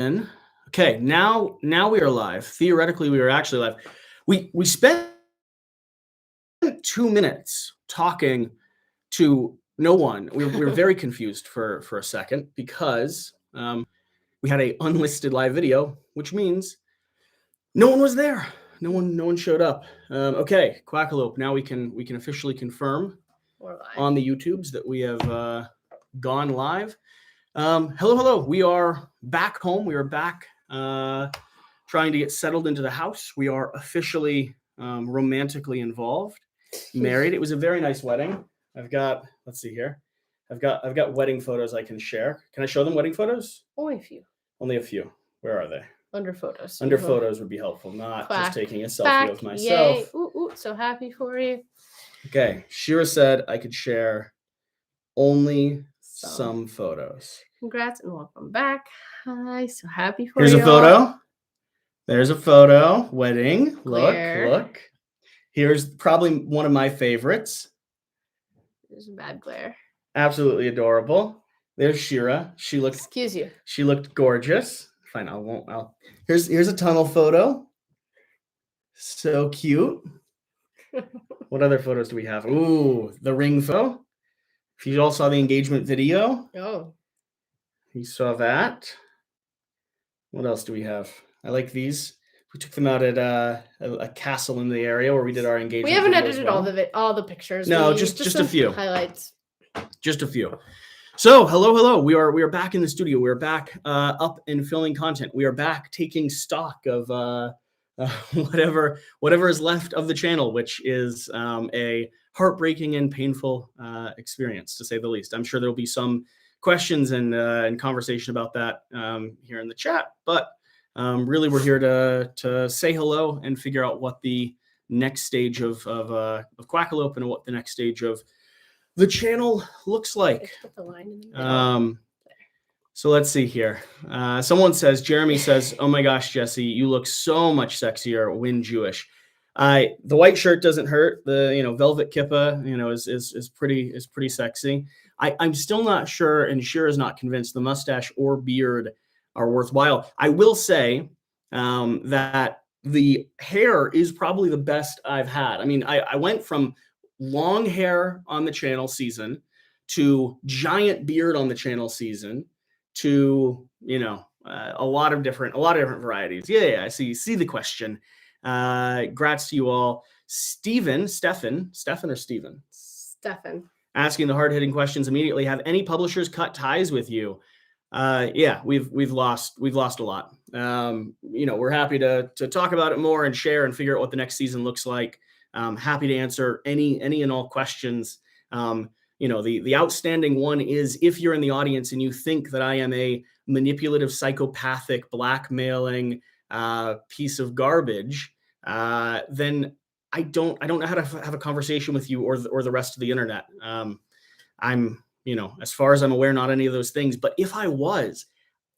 Okay, now we are live. Theoretically, we are actually live. We spent 2 minutes talking to no one. We were very confused for a second because we had a unlisted live video, which means no one was there. No one showed up. Okay, Quackalope. Now we can officially confirm on the YouTubes that we have gone live. Hello. We are back home. We are back trying to get settled into the house. We are officially romantically involved, married. It was a very nice wedding. Let's see here. I've got wedding photos I can share. Can I show them wedding photos? Only a few. Only a few. Where are they? Under photos. Under photos would be helpful, not just taking a selfie of myself. Yay. Ooh, so happy for you. Okay. Shira said I could share only some photos. Congrats and welcome back. Hi, so happy for you. Here's a photo. There's a photo. Wedding. Look. Here's probably one of my favorites. There's a bad glare. Absolutely adorable. There's Shira. Excuse you. She looked gorgeous. Fine, here's a tunnel photo. So cute. What other photos do we have? Ooh, the ring photo. If you all saw the engagement video. Oh. You saw that. What else do we have? I like these. We took them out at a castle in the area where we did our engagement. We haven't edited all the pictures. No, just a few highlights. Just a few. So hello. We are back in the studio. We are back up and filming content. We are back taking stock of whatever is left of the channel, which is a heartbreaking and painful experience, to say the least. I'm sure there will be some questions and conversation about that here in the chat, but really we're here to say hello and figure out what the next stage of Quackalope and what the next stage of the channel looks like. So let's see here. Jeremy says, "Oh my gosh, Jesse, you look so much sexier when Jewish." The white shirt doesn't hurt. The velvet kippa is pretty sexy. I'm still not sure, and Shira's not convinced the mustache or beard are worthwhile. I will say that the hair is probably the best I've had. I mean, I went from long hair on the channel season to giant beard on the channel season to a lot of different varieties. Yeah, I see the question. Grats to you all. Stefan asking the hard-hitting questions immediately. Have any publishers cut ties with you? Yeah, we've lost a lot. We're happy to talk about it more and share and figure out what the next season looks like. Happy to answer any and all questions. The outstanding one is, if you're in the audience and you think that I am a manipulative, psychopathic, blackmailing piece of garbage, then I don't know how to have a conversation with you or the rest of the internet. I'm, as far as I'm aware, not any of those things. But if I was,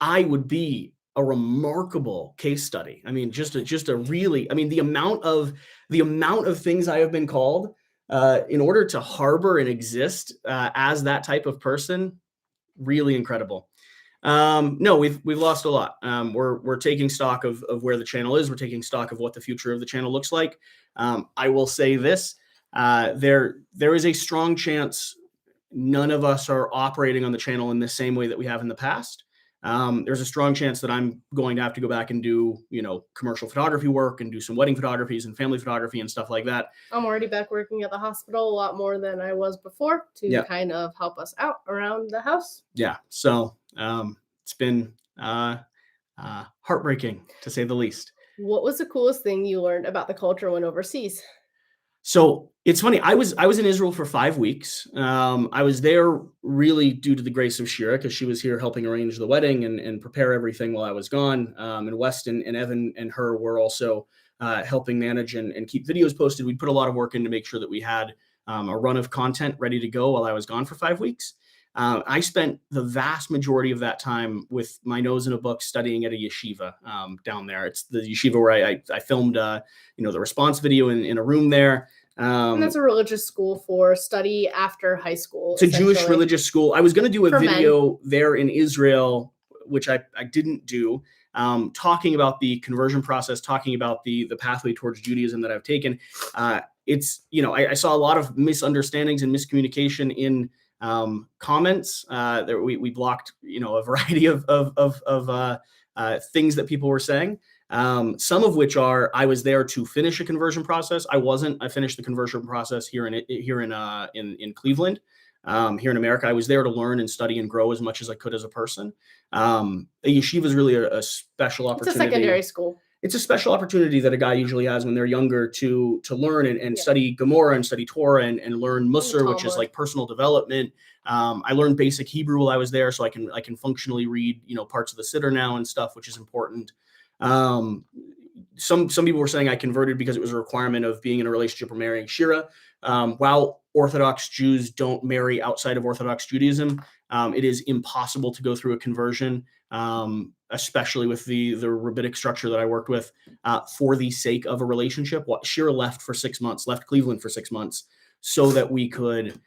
I would be a remarkable case study. I mean, just a really, the amount of things I have been called in order to harbor and exist as that type of person, really incredible. No, we've lost a lot. We're taking stock of where the channel is. We're taking stock of what the future of the channel looks like. I will say this: there is a strong chance none of us are operating on the channel in the same way that we have in the past. There's a strong chance that I'm going to have to go back and do, commercial photography work and do some wedding photographies and family photography and stuff like that. I'm already back working at the hospital a lot more than I was before to kind of help us out around the house. Yeah. So it's been heartbreaking, to say the least. What was the coolest thing you learned about the culture when overseas? So it's funny. I was in Israel for 5 weeks. I was there really due to the grace of Shira, because she was here helping arrange the wedding and prepare everything while I was gone. And Weston and Evan and her were also helping manage and keep videos posted. We put a lot of work in to make sure that we had a run of content ready to go while I was gone for 5 weeks. I spent the vast majority of that time with my nose in a book studying at a yeshiva down there. It's the yeshiva where I filmed, the response video in a room there. And that's a religious school for study after high school. It's a Jewish religious school. I was going to do a video there in Israel which I didn't do, talking about the conversion process, talking about the pathway towards Judaism that I've taken. It's, I saw a lot of misunderstandings and miscommunication in comments. That we blocked, a variety of things that people were saying. Some of which are, I was there to finish a conversion process. I wasn't. I finished the conversion process here in Cleveland. Here in America, I was there to learn and study and grow as much as I could as a person. A yeshiva is really a special opportunity. It's a secondary school. It's a special opportunity that a guy usually has when they're younger to learn and study Gemara and study Torah and learn Musar, which is like personal development. I learned basic Hebrew while I was there, so I can functionally read parts of the Siddur now and stuff, which is important. Some people were saying I converted because it was a requirement of being in a relationship or marrying Shira. While Orthodox Jews don't marry outside of Orthodox Judaism, it is impossible to go through a conversion, especially with the rabbinic structure that I worked with, for the sake of a relationship. Shira left Cleveland for 6 months so that we could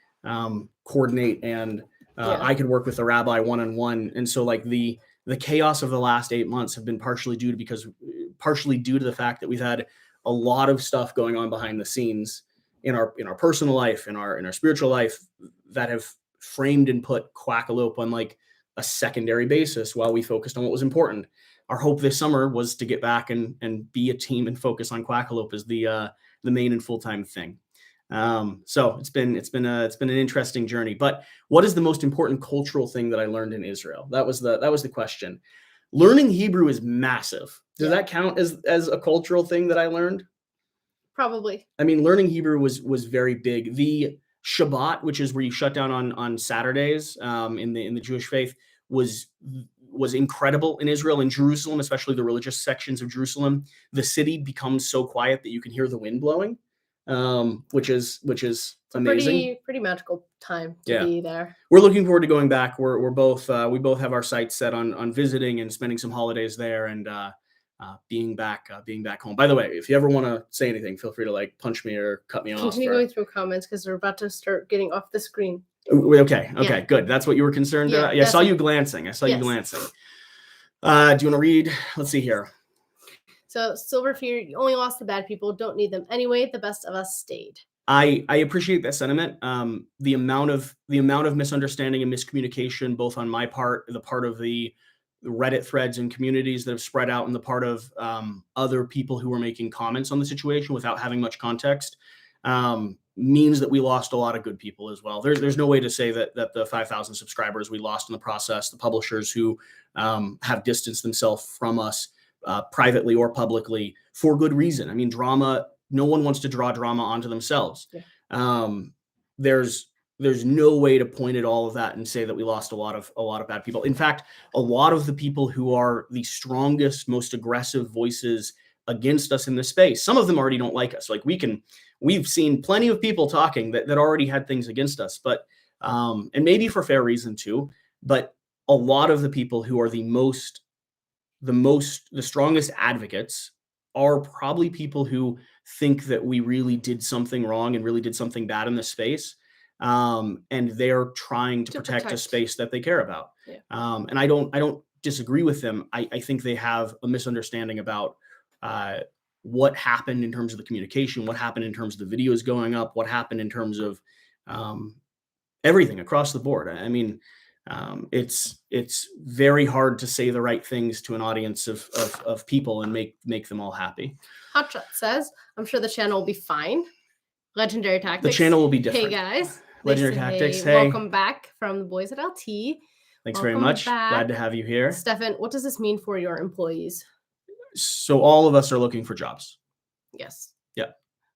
coordinate and I could work with the rabbi one-on-one. And so like the chaos of the last 8 months have been partially due to the fact that we've had a lot of stuff going on behind the scenes in our personal life, in our spiritual life, that have framed and put Quackalope on like a secondary basis while we focused on what was important. Our hope this summer was to get back and be a team and focus on Quackalope as the main and full-time thing. So it's been an interesting journey. But what is the most important cultural thing that I learned in Israel? That was the question. Learning Hebrew is massive. Does that count as a cultural thing that I learned? Probably. I mean, learning Hebrew was very big. The Shabbat, which is where you shut down on Saturdays, in the Jewish faith, was incredible in Israel, in Jerusalem, especially the religious sections of Jerusalem. The city becomes so quiet that you can hear the wind blowing, which is amazing. Pretty magical time to be there. We're looking forward to going back. We both have our sights set on visiting and spending some holidays there and being back home. By the way, if you ever want to say anything, feel free to like punch me or cut me off. Continue going through comments because we're about to start getting off the screen. Okay, good. That's what you were concerned about. Yeah, I saw you glancing. Do you want to read? Let's see here. So Silverfear, you only lost the bad people. Don't need them anyway. The best of us stayed. I appreciate that sentiment. The amount of misunderstanding and miscommunication, both on my part, the part of the Reddit threads and communities that have spread out, and the part of other people who were making comments on the situation without having much context, means that we lost a lot of good people as well. There's no way to say that the 5,000 subscribers we lost in the process, the publishers who have distanced themselves from us privately or publicly for good reason. I mean, drama. No one wants to draw drama onto themselves. Yeah. There's no way to point at all of that and say that we lost a lot of bad people. In fact, a lot of the people who are the strongest, most aggressive voices against us in this space, some of them already don't like us. Like we've seen plenty of people talking that already had things against us, but and maybe for fair reason too. But a lot of the people who are the strongest advocates are probably people who think that we really did something wrong and really did something bad in this space. And they're trying to protect a space that they care about. Yeah. And I don't disagree with them. I think they have a misunderstanding about what happened in terms of the communication, what happened in terms of the videos going up, what happened in terms of everything across the board. I mean, it's very hard to say the right things to an audience of people and make them all happy. Hotshot says, I'm sure the channel will be fine. Legendary Tactics. The channel will be different. Hey guys. Legendary Tactics. Hey. Welcome back from the boys at LT. Thanks very much. Glad to have you here. Stefan, what does this mean for your employees? So all of us are looking for jobs. Yes. Yeah.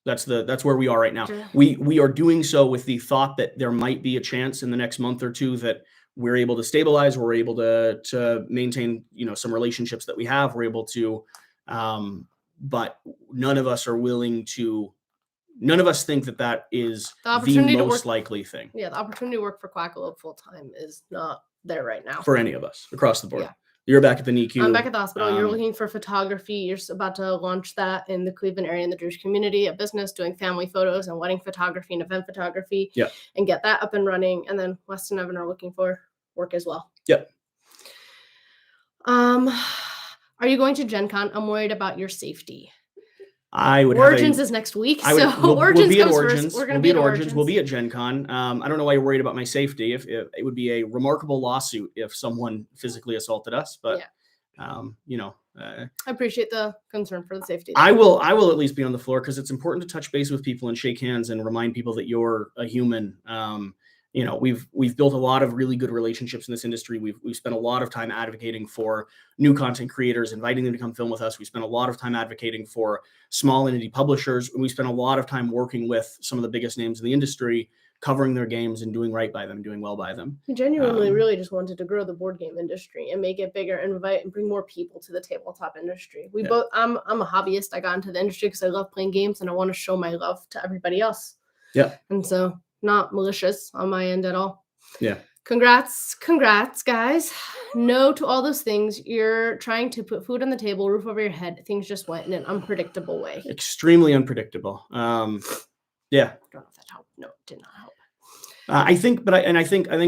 That's where we are right now. We are doing so with the thought that there might be a chance in the next month or two that we're able to stabilize, we're able to maintain, some relationships that we have, we're able to, but none of us think that is the most likely thing. Yeah, the opportunity to work for Quackalope full time is not there right now. For any of us across the board. Yeah. You're back at the NICU. I'm back at the hospital. You're looking for photography. You're about to launch that in the Cleveland area in the Jewish community, a business doing family photos and wedding photography and event photography. Yeah. And get that up and running. And then Wes and Evan are looking for work as well. Yep. Are you going to Gen Con? I'm worried about your safety. I would Origins have is next week, we'll Origins be at comes Origins. first. We're We'll gonna be be at at Origins. We'll Origins. be at Gen Con. I don't know why you're worried about my safety. If it would be a remarkable lawsuit if someone physically assaulted us, but I appreciate the concern for the safety. I will at least be on the floor because it's important to touch base with people and shake hands and remind people that you're a human. We've built a lot of really good relationships in this industry. We've spent a lot of time advocating for new content creators, inviting them to come film with us. We spent a lot of time advocating for small and indie publishers. And we spent a lot of time working with some of the biggest names in the industry, covering their games and doing right by them, doing well by them. We genuinely really just wanted to grow the board game industry and make it bigger and invite and bring more people to the tabletop industry. I'm a hobbyist. I got into the industry because I love playing games and I want to show my love to everybody else. Yeah. And so not malicious on my end at all. Yeah. Congrats, guys. No to all those things. You're trying to put food on the table, roof over your head. Things just went in an unpredictable way. Extremely unpredictable. Yeah. I don't know if that helped. No, it did not help. I think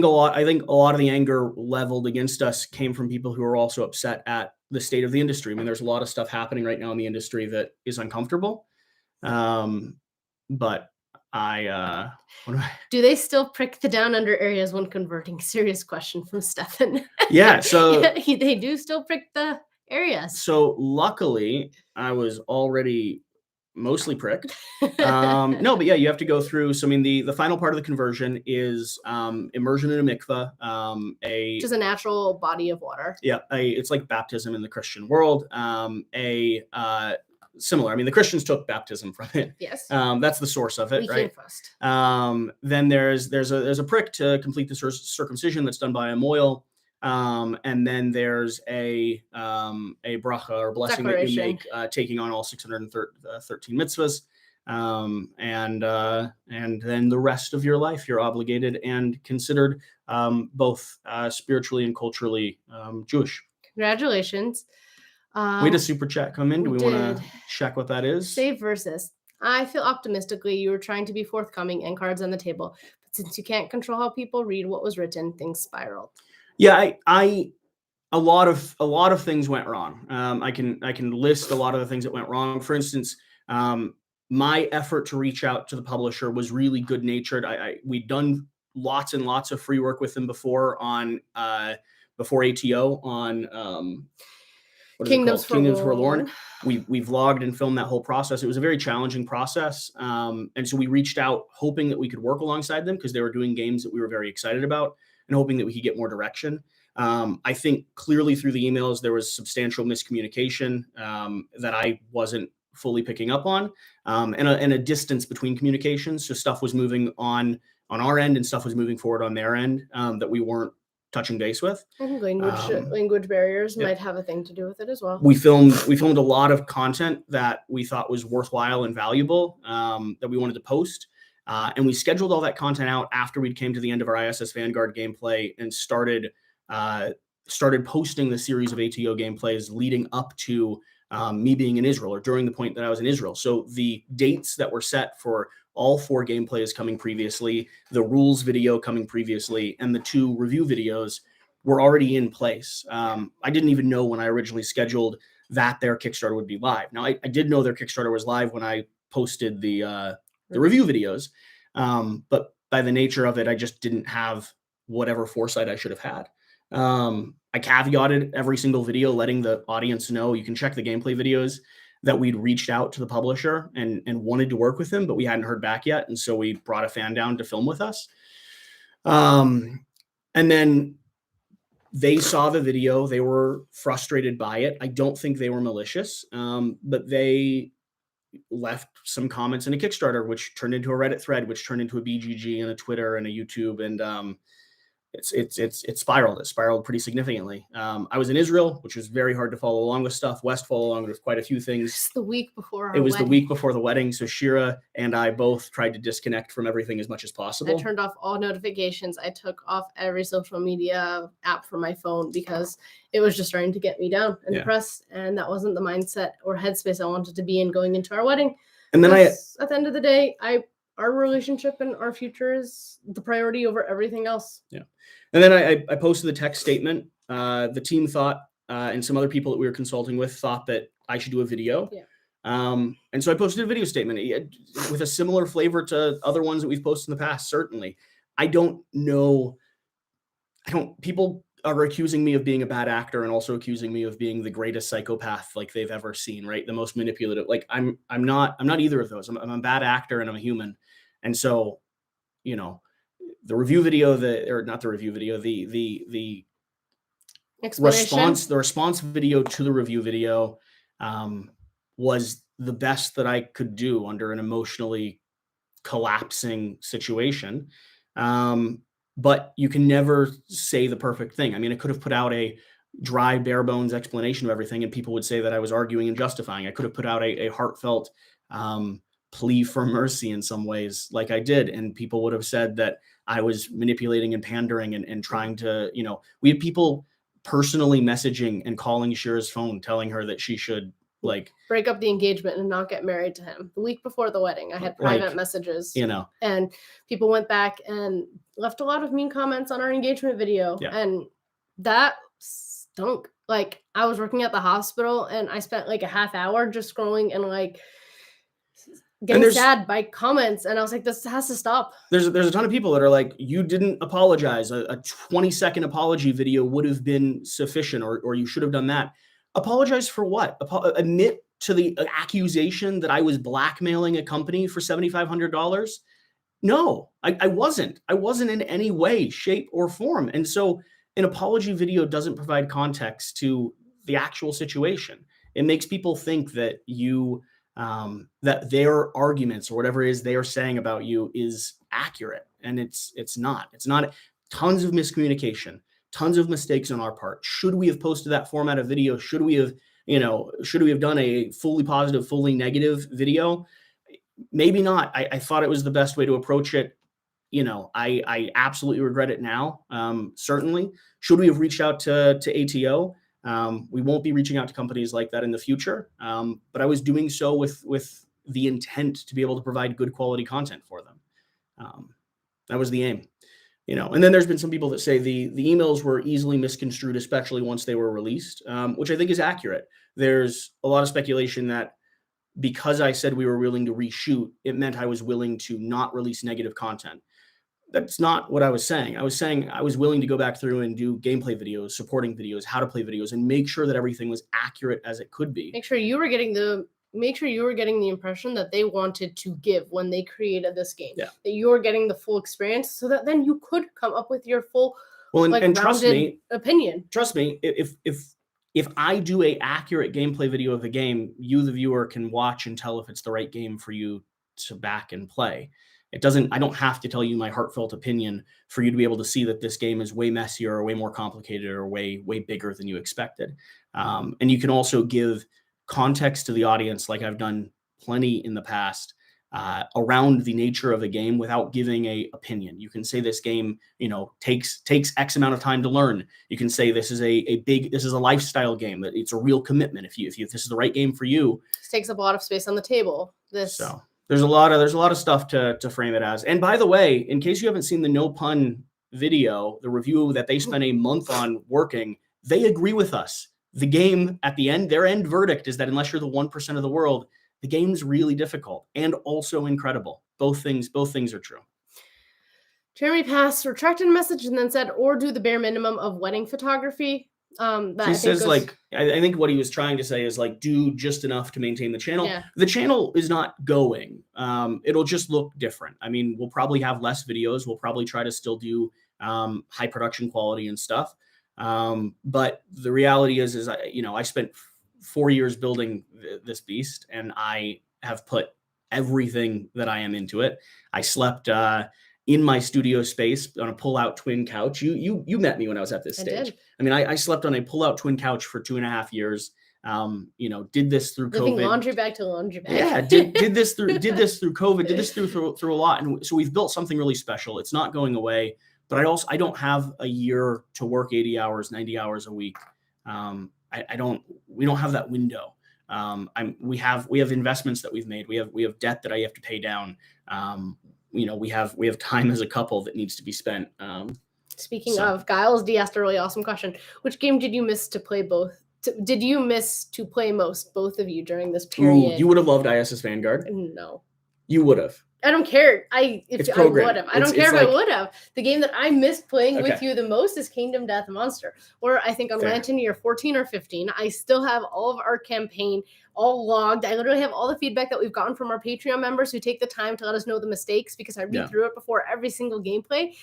a lot of the anger leveled against us came from people who are also upset at the state of the industry. I mean, there's a lot of stuff happening right now in the industry that is uncomfortable. But do they still prick the down under areas when converting? Serious question from Stefan. Yeah, so they do still prick the areas. So luckily, I was already mostly pricked. No, but yeah, you have to go through. So I mean, the final part of the conversion is immersion in a mikveh, which is a natural body of water. Yeah, it's like baptism in the Christian world. Similar. I mean, the Christians took baptism from it. Yes. That's the source of it, we right? Came first. Then there's a prick to complete the circumcision that's done by a moil. And then there's a bracha or blessing that you make, taking on all 613 mitzvahs. And then the rest of your life, you're obligated and considered both spiritually and culturally Jewish. Congratulations. We had a super chat come in. Do we want to check what that is? Save versus. I feel optimistically you were trying to be forthcoming and cards on the table. But since you can't control how people read what was written, things spiraled. Yeah, a lot of things went wrong. I can list a lot of the things that went wrong. For instance, my effort to reach out to the publisher was really good natured. We'd done lots and lots of free work with them before ATO on Kingdoms Forlorn. We vlogged and filmed that whole process. It was a very challenging process. And so we reached out hoping that we could work alongside them because they were doing games that we were very excited about and hoping that we could get more direction. I think clearly through the emails, there was substantial miscommunication that I wasn't fully picking up on, and a distance between communications. So stuff was moving on our end and stuff was moving forward on their end that we weren't touching base with. I think language barriers might have a thing to do with it as well. We filmed a lot of content that we thought was worthwhile and valuable that we wanted to post. And we scheduled all that content out after we came to the end of our ISS Vanguard gameplay and started posting the series of ATO gameplays leading up to me being in Israel, or during the point that I was in Israel. So the dates that were set for all 4 gameplays coming previously, the rules video coming previously, and the 2 review videos were already in place. I didn't even know when I originally scheduled that their Kickstarter would be live. Now, I did know their Kickstarter was live when I posted the review videos, but by the nature of it, I just didn't have whatever foresight I should have had. I caveated every single video, letting the audience know. You can check the gameplay videos that we'd reached out to the publisher and wanted to work with him, but we hadn't heard back yet. And so we brought a fan down to film with us. And then they saw the video. They were frustrated by it. I don't think they were malicious, but they left some comments in a Kickstarter, which turned into a Reddit thread, which turned into a BGG and a Twitter and a YouTube. And it spiraled. It spiraled pretty significantly. I was in Israel, which was very hard to follow along with stuff. West followed along with quite a few things. It's the week before It was the week before the wedding. So Shira and I both tried to disconnect from everything as much as possible. I turned off all notifications. I took off every social media app from my phone because it was just starting to get me down and depressed. And that wasn't the mindset or headspace I wanted to be in going into our wedding. And then at the end of the day, our relationship and our future is the priority over everything else. Yeah. And then I posted the text statement. The team thought and some other people that we were consulting with thought that I should do a video. Yeah. And so I posted a video statement with a similar flavor to other ones that we've posted in the past. Certainly, I don't know. People are accusing me of being a bad actor and also accusing me of being the greatest psychopath like they've ever seen, right? The most manipulative. Like I'm not either of those. I'm a bad actor and I'm a human. And so, the review video, not the review video, the response video to the review video was the best that I could do under an emotionally collapsing situation. But you can never say the perfect thing. I mean, I could have put out a dry, bare bones explanation of everything, and people would say that I was arguing and justifying. I could have put out a heartfelt plea for mercy in some ways, like I did, and people would have said that I was manipulating and pandering and trying to, we had people personally messaging and calling Shira's phone, telling her that she should break up the engagement and not get married to him. The week before the wedding, I had private messages, and people went back and left a lot of mean comments on our engagement video. Yeah. And that stunk. Like, I was working at the hospital and I spent like a half hour just scrolling and getting sad by comments. And I was like, this has to stop. There's a ton of people that are like, you didn't apologize. A 20-second apology video would have been sufficient, or you should have done that. Apologize for what? Admit to the accusation that I was blackmailing a company for $7,500? No, I wasn't. I wasn't in any way, shape, or form. And so an apology video doesn't provide context to the actual situation. It makes people think that that their arguments or whatever it is they are saying about you is accurate. And it's not. It's not. Tons of miscommunication. Tons of mistakes on our part. Should we have posted that format of video? Should we have done a fully positive, fully negative video? Maybe not. I thought it was the best way to approach it. I absolutely regret it now. Certainly. Should we have reached out to ATO? We won't be reaching out to companies like that in the future. But I was doing so with the intent to be able to provide good quality content for them. That was the aim. And then there's been some people that say the emails were easily misconstrued, especially once they were released, which I think is accurate. There's a lot of speculation that because I said we were willing to reshoot, it meant I was willing to not release negative content. That's not what I was saying. I was saying I was willing to go back through and do gameplay videos, supporting videos, how to play videos, and make sure that everything was accurate as it could be. Make sure you were getting the impression that they wanted to give when they created this game. Yeah. That you were getting the full experience, so that then you could come up with your full, and trust me, opinion. Trust me, if I do a accurate gameplay video of the game, you, the viewer, can watch and tell if it's the right game for you to back and play. I don't have to tell you my heartfelt opinion for you to be able to see that this game is way messier or way more complicated or way bigger than you expected. And you can also give context to the audience, like I've done plenty in the past, around the nature of a game without giving a opinion. You can say this game, takes X amount of time to learn. You can say this is this is a lifestyle game, that it's a real commitment. If this is the right game for you, this takes up a lot of space on the table. So there's a lot of stuff to frame it as. And by the way, in case you haven't seen the no pun video, the review that they spent a month on working, they agree with us. The game at the end, their end verdict is that unless you're the 1% of the world, the game's really difficult and also incredible. Both things are true. Jeremy Pass retracted a message and then said, or do the bare minimum of wedding photography. He says, I think what he was trying to say is do just enough to maintain the channel. Yeah. The channel is not going. It'll just look different. I mean, we'll probably have less videos. We'll probably try to still do high production quality and stuff. But the reality is I spent 4 years building this beast, and I have put everything that I am into it. I slept in my studio space on a pull-out twin couch. You met me when I was at this stage. Did. I mean, I slept on a pull-out twin couch for 2.5 years. Did this through Living COVID. Laundry bag to laundry bag. Yeah, did this through COVID. Did this through a lot, and so we've built something really special. It's not going away. But I don't have a year to work 80 hours, 90 hours a week. We don't have that window. We have investments that we've made. We have debt that I have to pay down. We have time as a couple that needs to be spent. Speaking of, Giles D asked a really awesome question. Which game did you miss to play both? Did you miss to play most, both of you, during this period? Ooh, you would have loved ISS Vanguard. No. You would have. I don't care. I would have. I don't care if I would have. The game that I missed playing with you the most is Kingdom Death Monster, where I think on Lantern year 14 or 15, I still have all of our campaign all logged. I literally have all the feedback that we've gotten from our Patreon members who take the time to let us know the mistakes, because I read through it before every single gameplay.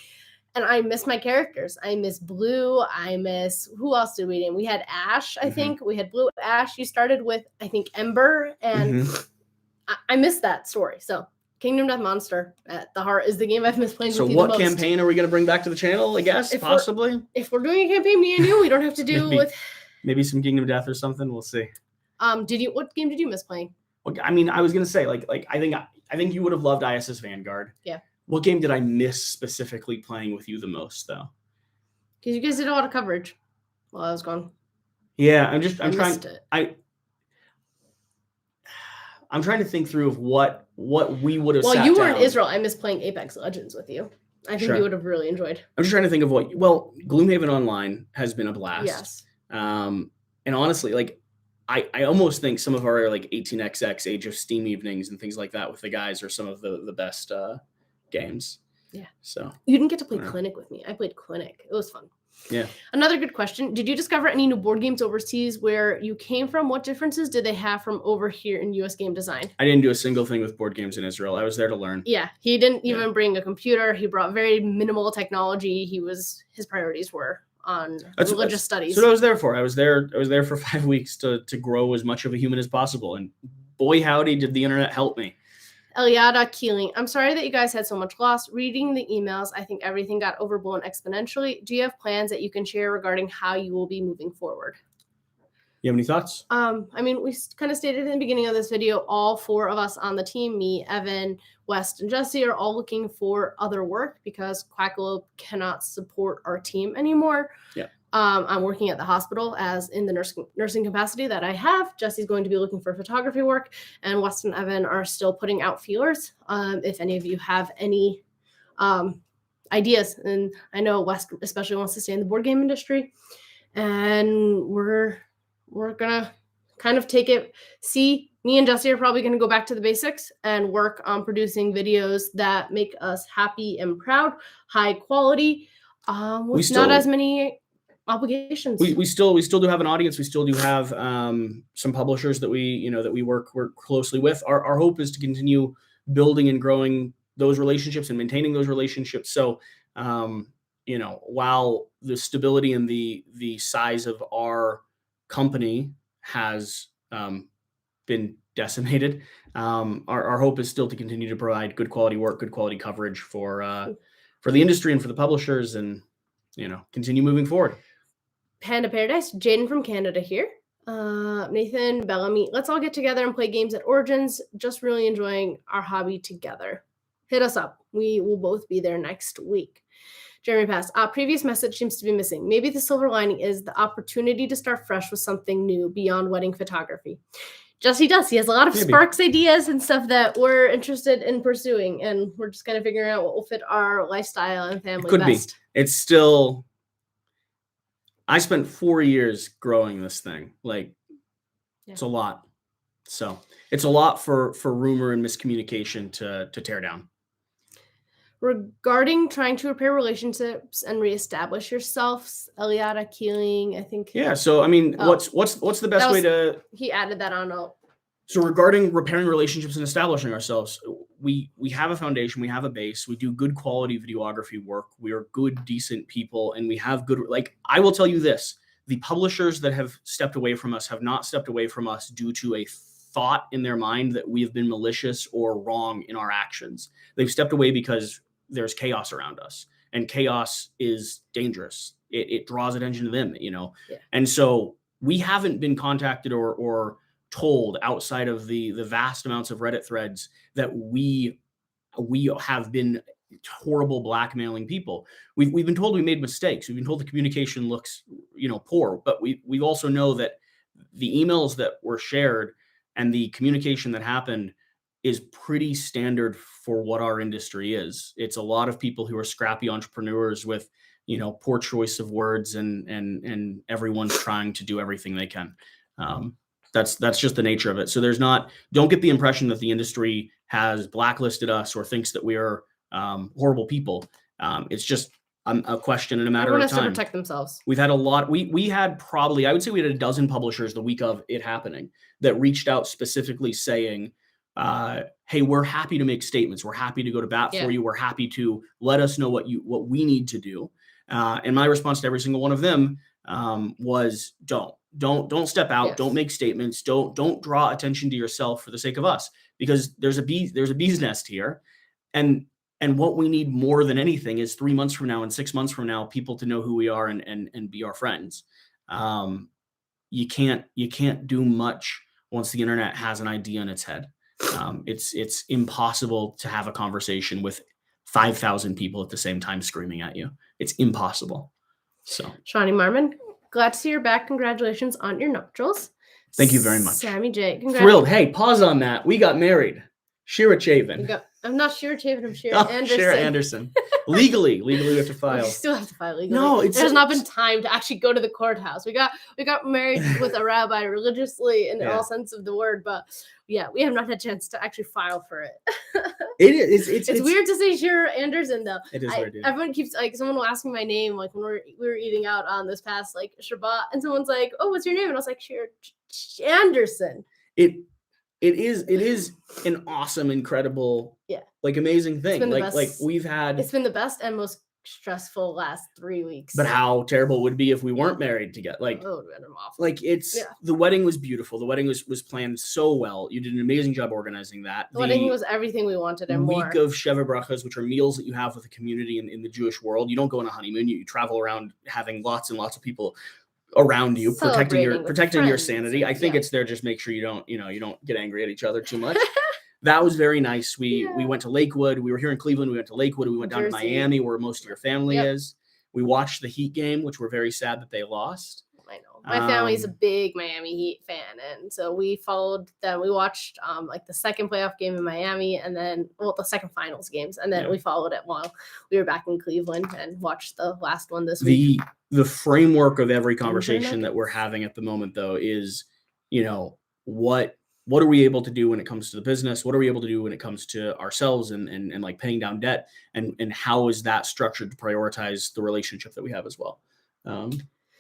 And I miss my characters. I miss Blue. I miss, who else did we name? We had Ash, I think. We had Blue, Ash. You started with, I think, Ember. And I miss that story. So Kingdom Death Monster at the heart is the game I've missed playing with you the most. So what campaign are we going to bring back to the channel, I guess, possibly? If we're doing a campaign, me and you, we don't have to do maybe some Kingdom Death or something. We'll see. What game did you miss playing? Well, I mean, I was going to say, I think you would have loved ISS Vanguard. Yeah. What game did I miss specifically playing with you the most, though? Because you guys did a lot of coverage while I was gone. Yeah, I'm trying to think through of what we would have. Well, you were in Israel. I miss playing Apex Legends with you. I think you would have really enjoyed. I'm just trying to think of Gloomhaven Online has been a blast. Yes. And honestly, I almost think some of our 18xx Age of Steam evenings and things like that with the guys are some of the best games. Yeah. So you didn't get to play Clinic with me. I played Clinic. It was fun. Yeah. Another good question. Did you discover any new board games overseas where you came from? What differences did they have from over here in US game design? I didn't do a single thing with board games in Israel. I was there to learn. Yeah. He didn't even bring a computer. He brought very minimal technology. His priorities were on religious studies. That's what I was there for. I was there for 5 weeks to grow as much of a human as possible. And boy, howdy, did the internet help me. Eliada Keeling, I'm sorry that you guys had so much loss. Reading the emails, I think everything got overblown exponentially. Do you have plans that you can share regarding how you will be moving forward? You have any thoughts? I mean, we kind of stated in the beginning of this video, all 4 of us on the team, me, Evan, West, and Jesse, are all looking for other work because Quackalope cannot support our team anymore. Yeah. I'm working at the hospital as in the nursing capacity that I have. Jesse's going to be looking for photography work, and West and Evan are still putting out feelers. If any of you have any ideas, and I know West especially wants to stay in the board game industry, and we're gonna kind of take it. Me and Jesse are probably gonna go back to the basics and work on producing videos that make us happy and proud, high quality, with not as many obligations. We still do have an audience. We still do have some publishers that we work closely with. Our hope is to continue building and growing those relationships and maintaining those relationships. So while the stability and the size of our company has been decimated, our hope is still to continue to provide good quality work, good quality coverage for the industry and for the publishers, and continue moving forward. Panda Paradise, Jaden from Canada here. Nathan, Bellamy, let's all get together and play games at Origins. Just really enjoying our hobby together. Hit us up. We will both be there next week. Jeremy Pass, previous message seems to be missing. Maybe the silver lining is the opportunity to start fresh with something new beyond wedding photography. Jesse does. He has a lot of sparks ideas and stuff that we're interested in pursuing, and we're just kind of figuring out what will fit our lifestyle and family best. It's still... I spent 4 years growing this thing. It's a lot. So it's a lot for rumor and miscommunication to tear down. Regarding trying to repair relationships and reestablish yourselves, Eliada Keeling, I think. Yeah. So I mean, what's the best way to? He added that on. So regarding repairing relationships and establishing ourselves, we have a foundation, we have a base, we do good quality videography work, we are good, decent people, and we have good, I will tell you this, the publishers that have stepped away from us have not stepped away from us due to a thought in their mind that we have been malicious or wrong in our actions. They've stepped away because there's chaos around us, and chaos is dangerous. It draws attention to them, Yeah. And so we haven't been contacted or told outside of the vast amounts of Reddit threads that we have been horrible blackmailing people. We've been told we made mistakes. We've been told the communication looks, poor, but we also know that the emails that were shared and the communication that happened is pretty standard for what our industry is. It's a lot of people who are scrappy entrepreneurs with, poor choice of words, and everyone's trying to do everything they can. That's just the nature of it. So don't get the impression that the industry has blacklisted us or thinks that we are horrible people. It's just a question in a matter Everyone of has to time. protect themselves. We've had a lot. We had probably, I would say we had a dozen publishers the week of it happening that reached out specifically saying, hey, we're happy to make statements. We're happy to go to bat for you. We're happy to let us know what we need to do. And my response to every single one of them was don't step out. Don't make statements. Don't draw attention to yourself for the sake of us, because there's a bee's nest here. And what we need more than anything is 3 months from now and 6 months from now, people to know who we are and be our friends. You can't do much once the internet has an idea in its head. It's impossible to have a conversation with 5,000 people at the same time screaming at you. It's impossible. So, Shawnee Marmon, glad to see you're back. Congratulations on your nuptials. Thank you very much. Sammy J, thrilled. Hey, pause on that. We got married. Shira Chavin. I'm not Shira Chavin. I'm Shira Anderson. Shira Anderson. Legally, we have to file. We still have to file legally. No, there's not been time to actually go to the courthouse. We got married with a rabbi religiously in all sense of the word, but yeah, we have not had a chance to actually file for it. It's weird to say Shira Anderson though. It is weird. Everyone keeps someone will ask me my name when we were eating out on this past Shabbat, and someone's like, "Oh, what's your name?" And I was like, "Shira Anderson." It is an awesome, incredible, amazing thing. It's been the best and most stressful last 3 weeks. But how terrible it would be if we weren't married together. The wedding was beautiful. The wedding was planned so well. You did an amazing job organizing that. The wedding was everything we wanted and more. Week of Sheva Brachas, which are meals that you have with the community in the Jewish world. You don't go on a honeymoon. You travel around having lots and lots of people around you, protecting your sanity. I think it's there, just make sure you don't get angry at each other too much. That was very nice. We went to Lakewood. We were here in Cleveland. We went to Lakewood. We went down to Miami, where most of your family is. We watched the Heat game, which we're very sad that they lost. I know. My family's a big Miami Heat fan, and so we followed them. We watched the second playoff game in Miami, and then the second finals games, and then we followed it while we were back in Cleveland and watched the last one this week. The framework of every conversation that we're having at the moment, though, is what are we able to do when it comes to the business? What are we able to do when it comes to ourselves and like paying down debt, and how is that structured to prioritize the relationship that we have as well?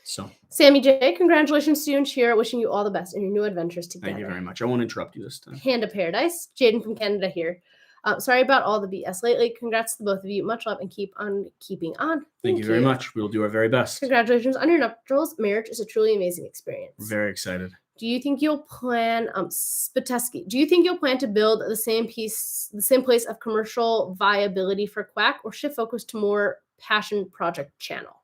So, Sammy J, congratulations to you and Shira. Wishing you all the best in your new adventures together. Thank you very much. I won't interrupt you this time. Hand of Paradise, Jaden from Canada here. Sorry about all the BS lately. Congrats to both of you. Much love and keep on keeping on. Thank you very much. We'll do our very best. Congratulations on your nuptials. Marriage is a truly amazing experience. We're very excited. Do you think you'll plan, Spateski, do you think you'll plan to build the same place of commercial viability for Quack, or shift focus to more passion project channel?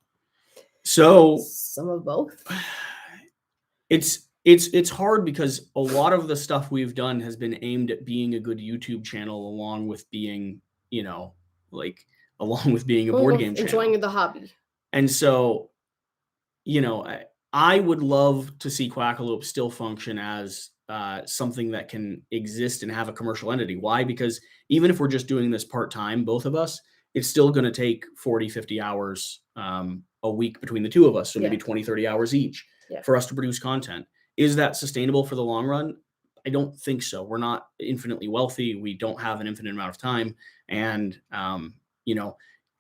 So some of both. It's hard because a lot of the stuff we've done has been aimed at being a good YouTube channel, along with being, a board game channel. Enjoying the hobby. And so, I would love to see Quackalope still function as something that can exist and have a commercial entity. Why? Because even if we're just doing this part-time, both of us, it's still going to take 40, 50 hours a week between the two of us. So maybe 20, 30 hours each for us to produce content. Is that sustainable for the long run? I don't think so. We're not infinitely wealthy. We don't have an infinite amount of time. And,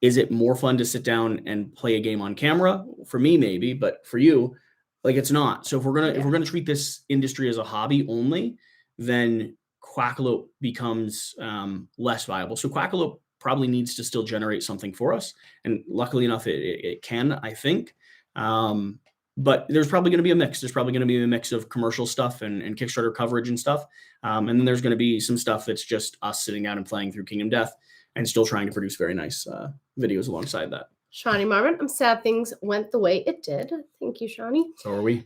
is it more fun to sit down and play a game on camera? For me, maybe, but for you, it's not. So if we're gonna treat this industry as a hobby only, then Quackalope becomes less viable. So Quackalope probably needs to still generate something for us, and luckily enough, it can, I think. But there's probably going to be a mix. There's probably going to be a mix of commercial stuff and Kickstarter coverage and stuff. And then there's going to be some stuff that's just us sitting down and playing through Kingdom Death and still trying to produce very nice videos alongside that. Shawnee Marmon, I'm sad things went the way it did. Thank you, Shawnee. So are we.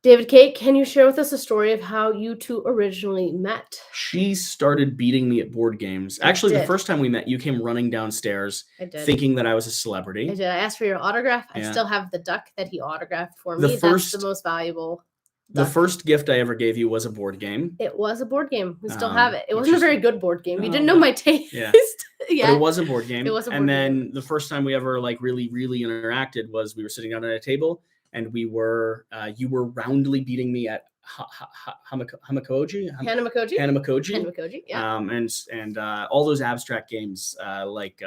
David Kate, can you share with us a story of how you two originally met? She started beating me at board games. Actually, the first time we met, you came running downstairs thinking that I was a celebrity. I did. I asked for your autograph. I still have the duck that he autographed for me. That's the most valuable The first gift I ever gave you was a board game. It was a board game. We still have it. It wasn't a very good board game. You No, didn't know my taste. Yeah. Yeah. But it was a board game. It was a board And then the first time we ever like really interacted was we were sitting down at a table and we were you were roundly beating me at Hamakoji. Hanamakoji, yeah. And all those abstract games like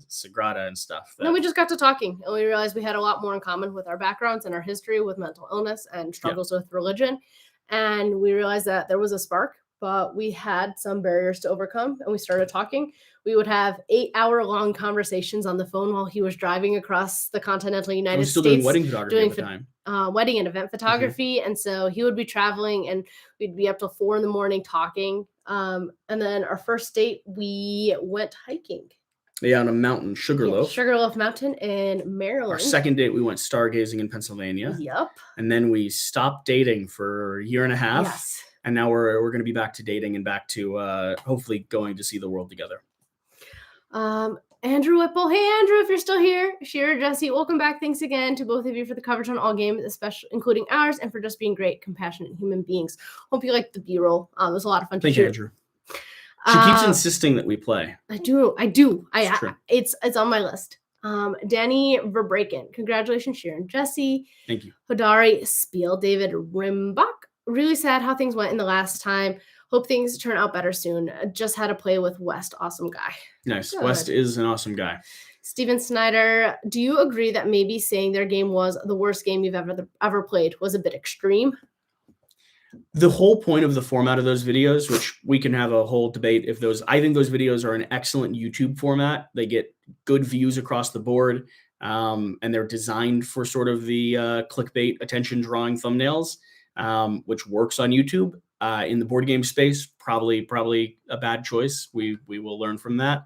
Sagrada and stuff. No, we just got to talking and we realized we had a lot more in common with our backgrounds and our history with mental illness and struggles with religion. And we realized that there was a spark, but we had some barriers to overcome and we started talking. We would have 8-hour-long conversations on the phone while he was driving across the continental United States. Doing wedding photography at the time. Wedding and event photography. And so he would be traveling and we'd be up till 4 a.m. talking. And then our first date, we went hiking. Yeah, on a mountain, Sugarloaf. Sugarloaf Mountain in Maryland. Our second date, we went stargazing in Pennsylvania. Yep. And then we stopped dating for a year and a half. Yes. And now we're going to be back to dating and back to hopefully going to see the world together. Andrew Whipple. Hey, Andrew, if you're still here. Shearer, Jesse, welcome back. Thanks again to both of you for the coverage on all games, especially including ours, and for just being great, compassionate human beings. Hope you liked the B-roll. It was a lot of fun to shoot. Thank you, Andrew. She keeps insisting that we play. I do. It's on my list. Danny Verbraken. Congratulations, Sharon. Jesse. Thank you. Hodari Spiel. David Rimbach. Really sad how things went in the last time. Hope things turn out better soon. Just had to play with West. Awesome guy. Nice. Good. West is an awesome guy. Steven Snyder. Do you agree that maybe saying their game was the worst game you've ever played was a bit extreme? The whole point of the format of those videos, which we can have a whole debate if those, I think those videos are an excellent YouTube format. They get good views across the board, and they're designed for sort of the clickbait attention drawing thumbnails, which works on YouTube. In the board game space, probably a bad choice. We will learn from that.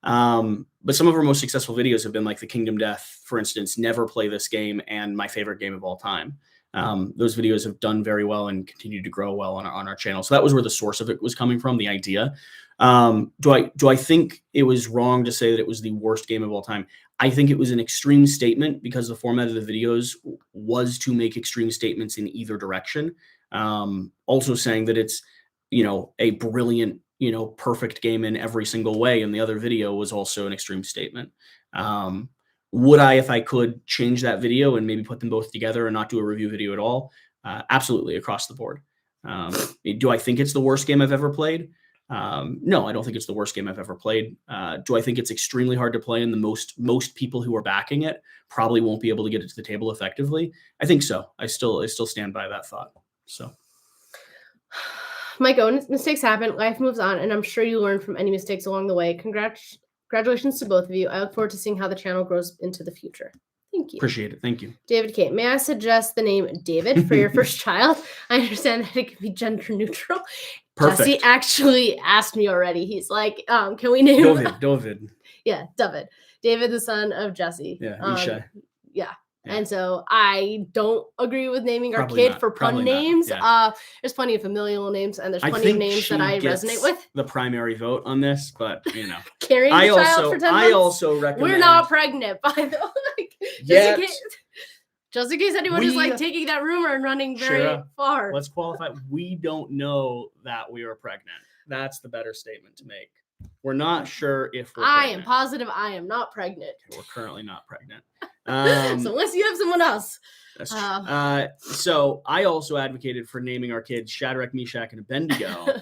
But some of our most successful videos have been like the Kingdom Death, for instance, never play this game, and my favorite game of all time. Those videos have done very well and continue to grow well on our channel. So that was where the source of it was coming from, the idea. Do I think it was wrong to say that it was the worst game of all time? I think it was an extreme statement because the format of the videos was to make extreme statements in either direction. Also saying that it's, a brilliant, perfect game in every single way. And the other video was also an extreme statement. Would I, if I could, change that video and maybe put them both together and not do a review video at all? Absolutely, across the board. Do I think it's the worst game I've ever played? No, I don't think it's the worst game I've ever played. Do I think it's extremely hard to play and the most people who are backing it probably won't be able to get it to the table effectively? I think so. I still stand by that thought. So, Mike Owen, mistakes happen. Life moves on, and I'm sure you learned from any mistakes along the way. Congratulations to both of you. I look forward to seeing how the channel grows into the future. Thank you. Appreciate it. Thank you. David K. May I suggest the name David for your first child? I understand that it can be gender neutral. Perfect. Jesse actually asked me already. He's like, can we name David. Yeah, David. David, the son of Jesse. Yeah, Ishai. Yeah. And so I don't agree with naming our Probably kid not. for pun Probably names. not. Yeah. There's plenty of familial names, and there's plenty of names that I resonate with. The primary vote on this, but carrying the child for 10 months. I also recommend. We're not pregnant, by the way. Just in case anyone is like taking that rumor and running very far. Let's qualify. We don't know that we are pregnant. That's the better statement to make. We're not sure if we're pregnant. I am positive I am not pregnant. Okay, we're currently not pregnant. So unless you have someone else. That's true. So I also advocated for naming our kids Shadrach, Meshach, and Abednego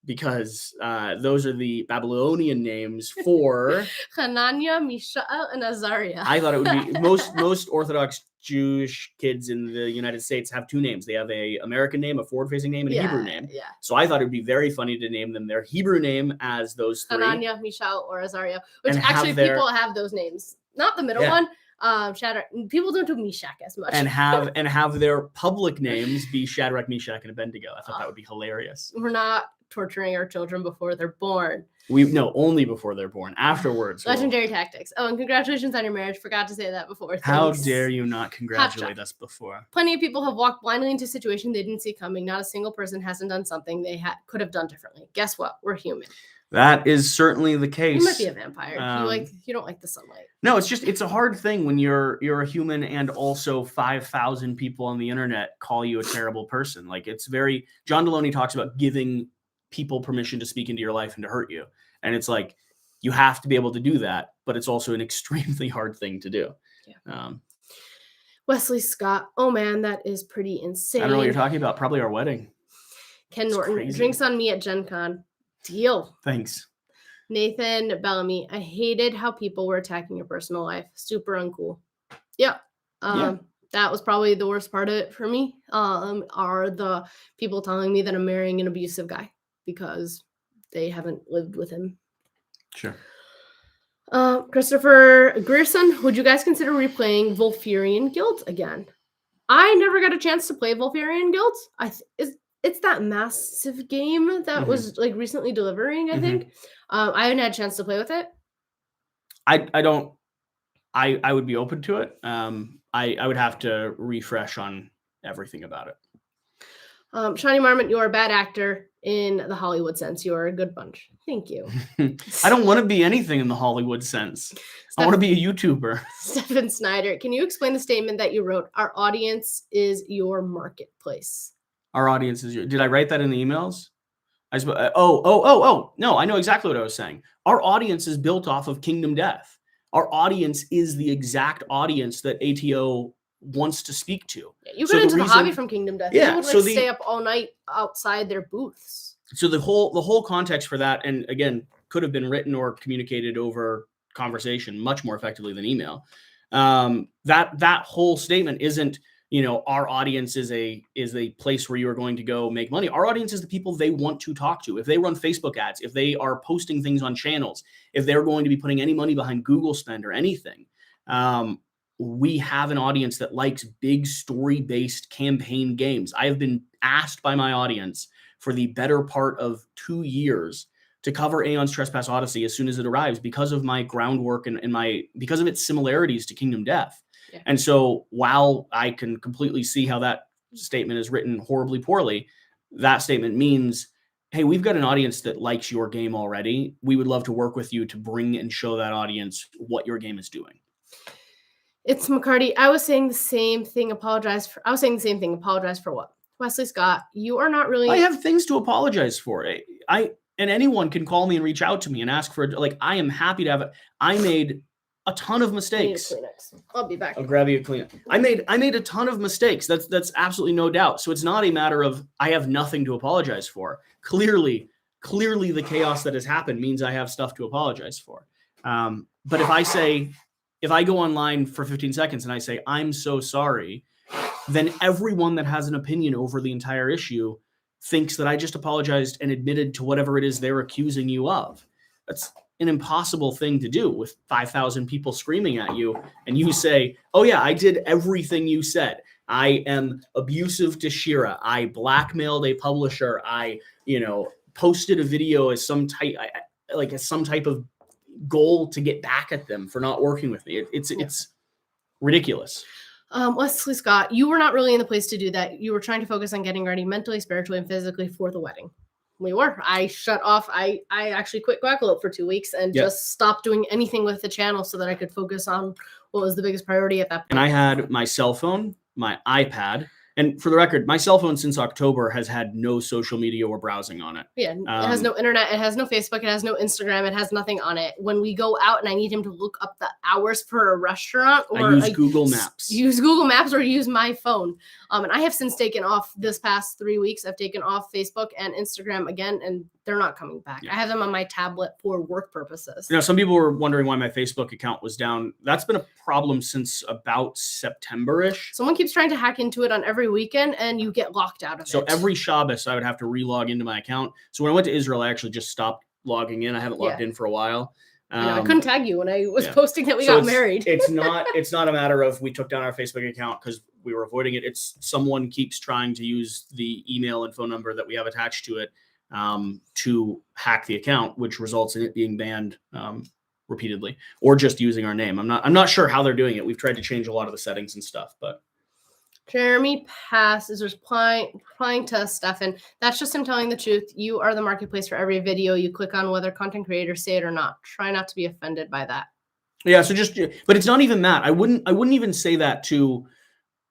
because those are the Babylonian names for Hananiah, Mishael, and Azariah. I thought it would be most Orthodox Jewish kids in the United States have two names. They have a American name, a forward-facing name, and a Hebrew name. Yeah. So I thought it would be very funny to name them their Hebrew name as those three. Hananiah, Mishael, or Azariah, which actually people have those names. Not the middle one. Shadrach. People don't do Meshach as much. And have their public names be Shadrach, Meshach, and Abednego. I thought that would be hilarious. We're not torturing our children before they're born. Only before they're born. Afterwards. Legendary tactics. Oh, and congratulations on your marriage. Forgot to say that before. Thanks. How dare you not congratulate us before? Plenty of people have walked blindly into a situation they didn't see coming. Not a single person hasn't done something they could have done differently. Guess what? We're human. That is certainly the case. You might be a vampire. You don't like the sunlight. No, it's a hard thing when you're a human and also 5,000 people on the internet call you a terrible person. Like, it's very, John Deloney talks about giving people permission to speak into your life and to hurt you. And it's like, you have to be able to do that, but it's also an extremely hard thing to do. Yeah. Wesley Scott. Oh man, that is pretty insane. I don't know what you're talking about. Probably our wedding. Ken Norton, drinks on me at Gen Con. Deal. Thanks. Nathan Bellamy, I hated how people were attacking your personal life. Super uncool. Yeah. That was probably the worst part of it for me, are the people telling me that I'm marrying an abusive guy because they haven't lived with him. Sure. Christopher Grierson, would you guys consider replaying Volfurian Guilds again? I never got a chance to play Volfurian Guilds. It's that massive game that was like recently delivering, I think. I haven't had a chance to play with it. I would be open to it. I would have to refresh on everything about it. Shawnee Marmot, you're a bad actor in the Hollywood sense. You're a good bunch. Thank you. I don't want to be anything in the Hollywood sense. I want to be a YouTuber. Stephen Snyder, can you explain the statement that you wrote? Our audience is your marketplace. Our audience is your... Did I write that in the emails? No, I know exactly what I was saying. Our audience is built off of Kingdom Death. Our audience is the exact audience that ATO wants to speak to. Yeah, you got into the hobby from Kingdom Death. Yeah, you would stay up all night outside their booths. So the whole context for that, and again, could have been written or communicated over conversation much more effectively than email. That whole statement isn't, our audience is a place where you are going to go make money. Our audience is the people they want to talk to. If they run Facebook ads, if they are posting things on channels, if they're going to be putting any money behind Google spend or anything, we have an audience that likes big story-based campaign games. I have been asked by my audience for the better part of 2 years to cover Aeon's Trespass Odyssey as soon as it arrives because of my groundwork and because of its similarities to Kingdom Death. Yeah. And so while I can completely see how that statement is written horribly poorly, that statement means, hey, we've got an audience that likes your game already. We would love to work with you to bring and show that audience what your game is doing. It's McCarty. I was saying the same thing. Apologize for what? Wesley Scott, you are not really... I have things to apologize for. And anyone can call me and reach out to me and ask for, I am happy to have it. I made a ton of mistakes. I'll be back. I'll grab you a Kleenex. I made a ton of mistakes. That's absolutely no doubt. So it's not a matter of I have nothing to apologize for. Clearly the chaos that has happened means I have stuff to apologize for. But if I go online for 15 seconds and I say, I'm so sorry, then everyone that has an opinion over the entire issue thinks that I just apologized and admitted to whatever it is they're accusing you of. That's an impossible thing to do with 5,000 people screaming at you. And you say, oh yeah, I did everything you said. I am abusive to Shira. I blackmailed a publisher. I, posted a video as some type of goal to get back at them for not working with me. It's ridiculous. Wesley Scott, you were not really in the place to do that. You were trying to focus on getting ready mentally, spiritually, and physically for the wedding. We were. I shut off. I actually quit Quackalope for 2 weeks and just stopped doing anything with the channel so that I could focus on what was the biggest priority at that point. And I had my cell phone, my iPad, and for the record, my cell phone since October has had no social media or browsing on it. Yeah, it has no internet. It has no Facebook. It has no Instagram. It has nothing on it. When we go out and I need him to look up the hours for a restaurant, or I use Google Maps. Use Google Maps or use my phone. And I have since taken off this past 3 weeks. I've taken off Facebook and Instagram again, and they're not coming back. Yeah. I have them on my tablet for work purposes. Some people were wondering why my Facebook account was down. That's been a problem since about September-ish. Someone keeps trying to hack into it on every weekend, and you get locked out of it. So every Shabbos, I would have to re-log into my account. So when I went to Israel, I actually just stopped logging in. I haven't logged in for a while. I couldn't tag you when I was posting that we got married. It's not a matter of we took down our Facebook account because we were avoiding it. It's someone keeps trying to use the email and phone number that we have attached to it to hack the account, which results in it being banned repeatedly, or just using our name. I'm not sure how they're doing it. We've tried to change a lot of the settings and stuff, but Jeremy Pass is replying to Stefan. That's just him telling the truth. You are the marketplace for every video you click on, whether content creators say it or not. Try not to be offended by that. Yeah. So but it's not even that. I wouldn't even say that to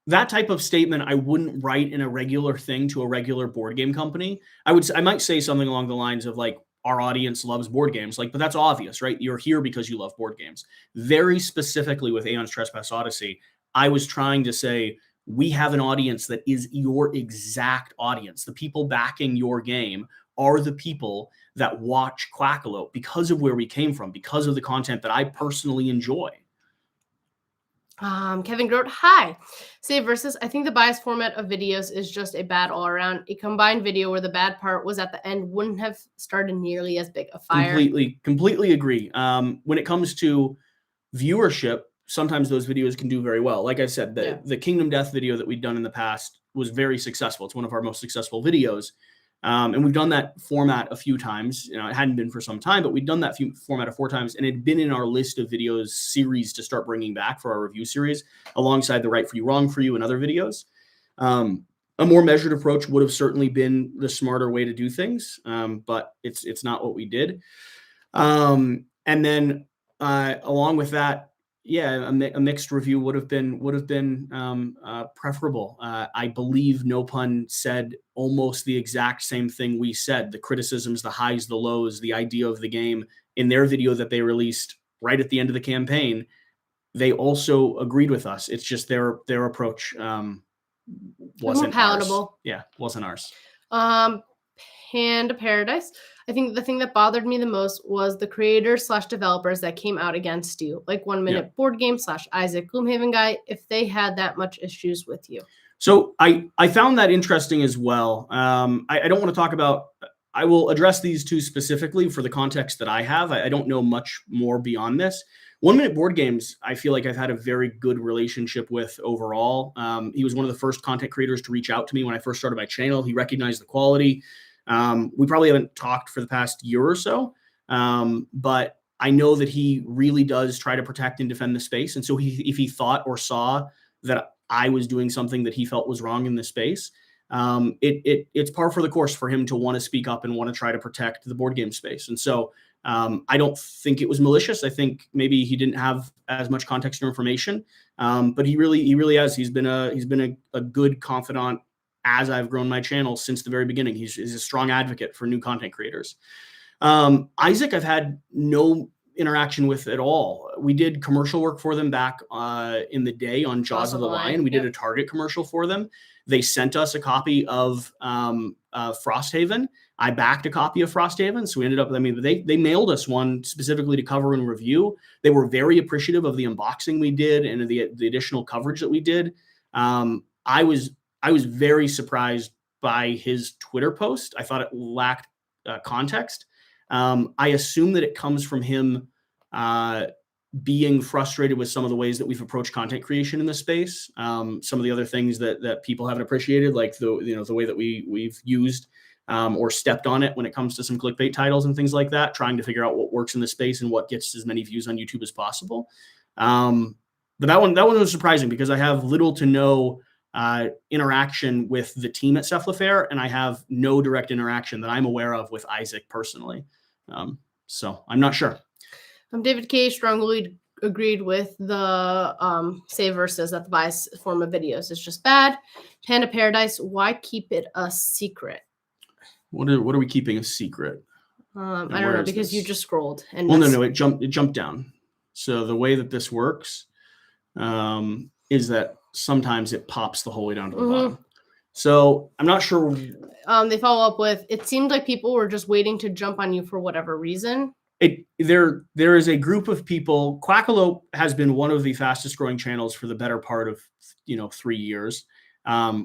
that type of statement. I wouldn't write in a regular thing to a regular board game company. I might say something along the lines of like, our audience loves board games. Like, but that's obvious, right? You're here because you love board games. Very specifically with Aeon's Trespass Odyssey, I was trying to say, we have an audience that is your exact audience. The people backing your game are the people that watch Quackalope because of where we came from, because of the content that I personally enjoy. Kevin Grote, hi. Say versus, I think the biased format of videos is just a bad all around. A combined video where the bad part was at the end wouldn't have started nearly as big a fire. Completely agree. When it comes to viewership, sometimes those videos can do very well. Like I said, the Kingdom Death video that we'd done in the past was very successful. It's one of our most successful videos. And we've done that format a few times. It hadn't been for some time, but we'd done that format 4 times, and it had been in our list of videos series to start bringing back for our review series, alongside the Right for You, Wrong for You, and other videos. A more measured approach would have certainly been the smarter way to do things, but it's not what we did. And then along with that, a mixed review would have been preferable. I believe No Pun said almost the exact same thing we said. The criticisms, the highs, the lows, the idea of the game in their video that they released right at the end of the campaign. They also agreed with us. It's just their approach wasn't palatable. Ours. Yeah, wasn't ours. Panda Paradise. I think the thing that bothered me the most was the creators/developers that came out against you, like 1 Minute Board Game / Isaac Gloomhaven Guy, if they had that much issues with you. So I found that interesting as well. I don't want to talk about, I will address these two specifically for the context that I have. I don't know much more beyond this. 1 Minute Board Games, I feel like I've had a very good relationship with overall. He was one of the first content creators to reach out to me when I first started my channel. He recognized the quality. We probably haven't talked for the past year or so, but I know that he really does try to protect and defend the space. And so if he thought or saw that I was doing something that he felt was wrong in the space, it's par for the course for him to want to speak up and want to try to protect the board game space. And so I don't think it was malicious. I think maybe he didn't have as much context or information, but he really has. He's been a good confidant as I've grown my channel since the very beginning. He's a strong advocate for new content creators. Isaac, I've had no interaction with at all. We did commercial work for them back in the day on Jaws of the Lion. We did a Target commercial for them. They sent us a copy of Frosthaven. I backed a copy of Frosthaven. So we ended up, they mailed us one specifically to cover and review. They were very appreciative of the unboxing we did and the additional coverage that we did. I was very surprised by his Twitter post. I thought it lacked context. I assume that it comes from him being frustrated with some of the ways that we've approached content creation in this space. Some of the other things that people haven't appreciated, like the way that we've used or stepped on it when it comes to some clickbait titles and things like that, trying to figure out what works in the space and what gets as many views on YouTube as possible. But that one was surprising because I have little to no interaction with the team at Cephalofair, and I have no direct interaction that I'm aware of with Isaac personally. So I'm not sure. David K. strongly agreed with the say versus that the bias form of videos is just bad. Panda Paradise, why keep it a secret? What are we keeping a secret? I don't know, because you just scrolled and no, it jumped down. So the way that this works is that sometimes it pops the whole way down to the bottom. So I'm not sure. They follow up with, it seemed like people were just waiting to jump on you for whatever reason. There is a group of people. Quackalope has been one of the fastest growing channels for the better part of 3 years.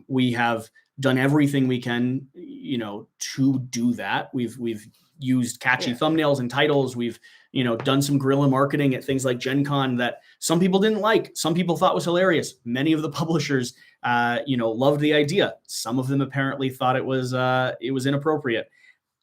We have done everything we can to do that. We've used catchy thumbnails and titles. We've done some guerrilla marketing at things like Gen Con that some people didn't like, some people thought was hilarious. Many of the publishers loved the idea. Some of them apparently thought it was inappropriate.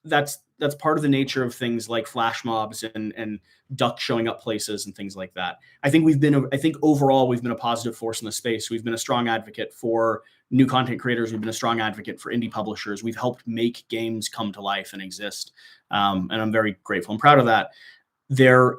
that's part of the nature of things like flash mobs and duck showing up places and things like that. I think overall we've been a positive force in the space. We've been a strong advocate for new content creators. We've been a strong advocate for indie publishers. We've helped make games come to life and exist. And I'm very grateful and proud of that.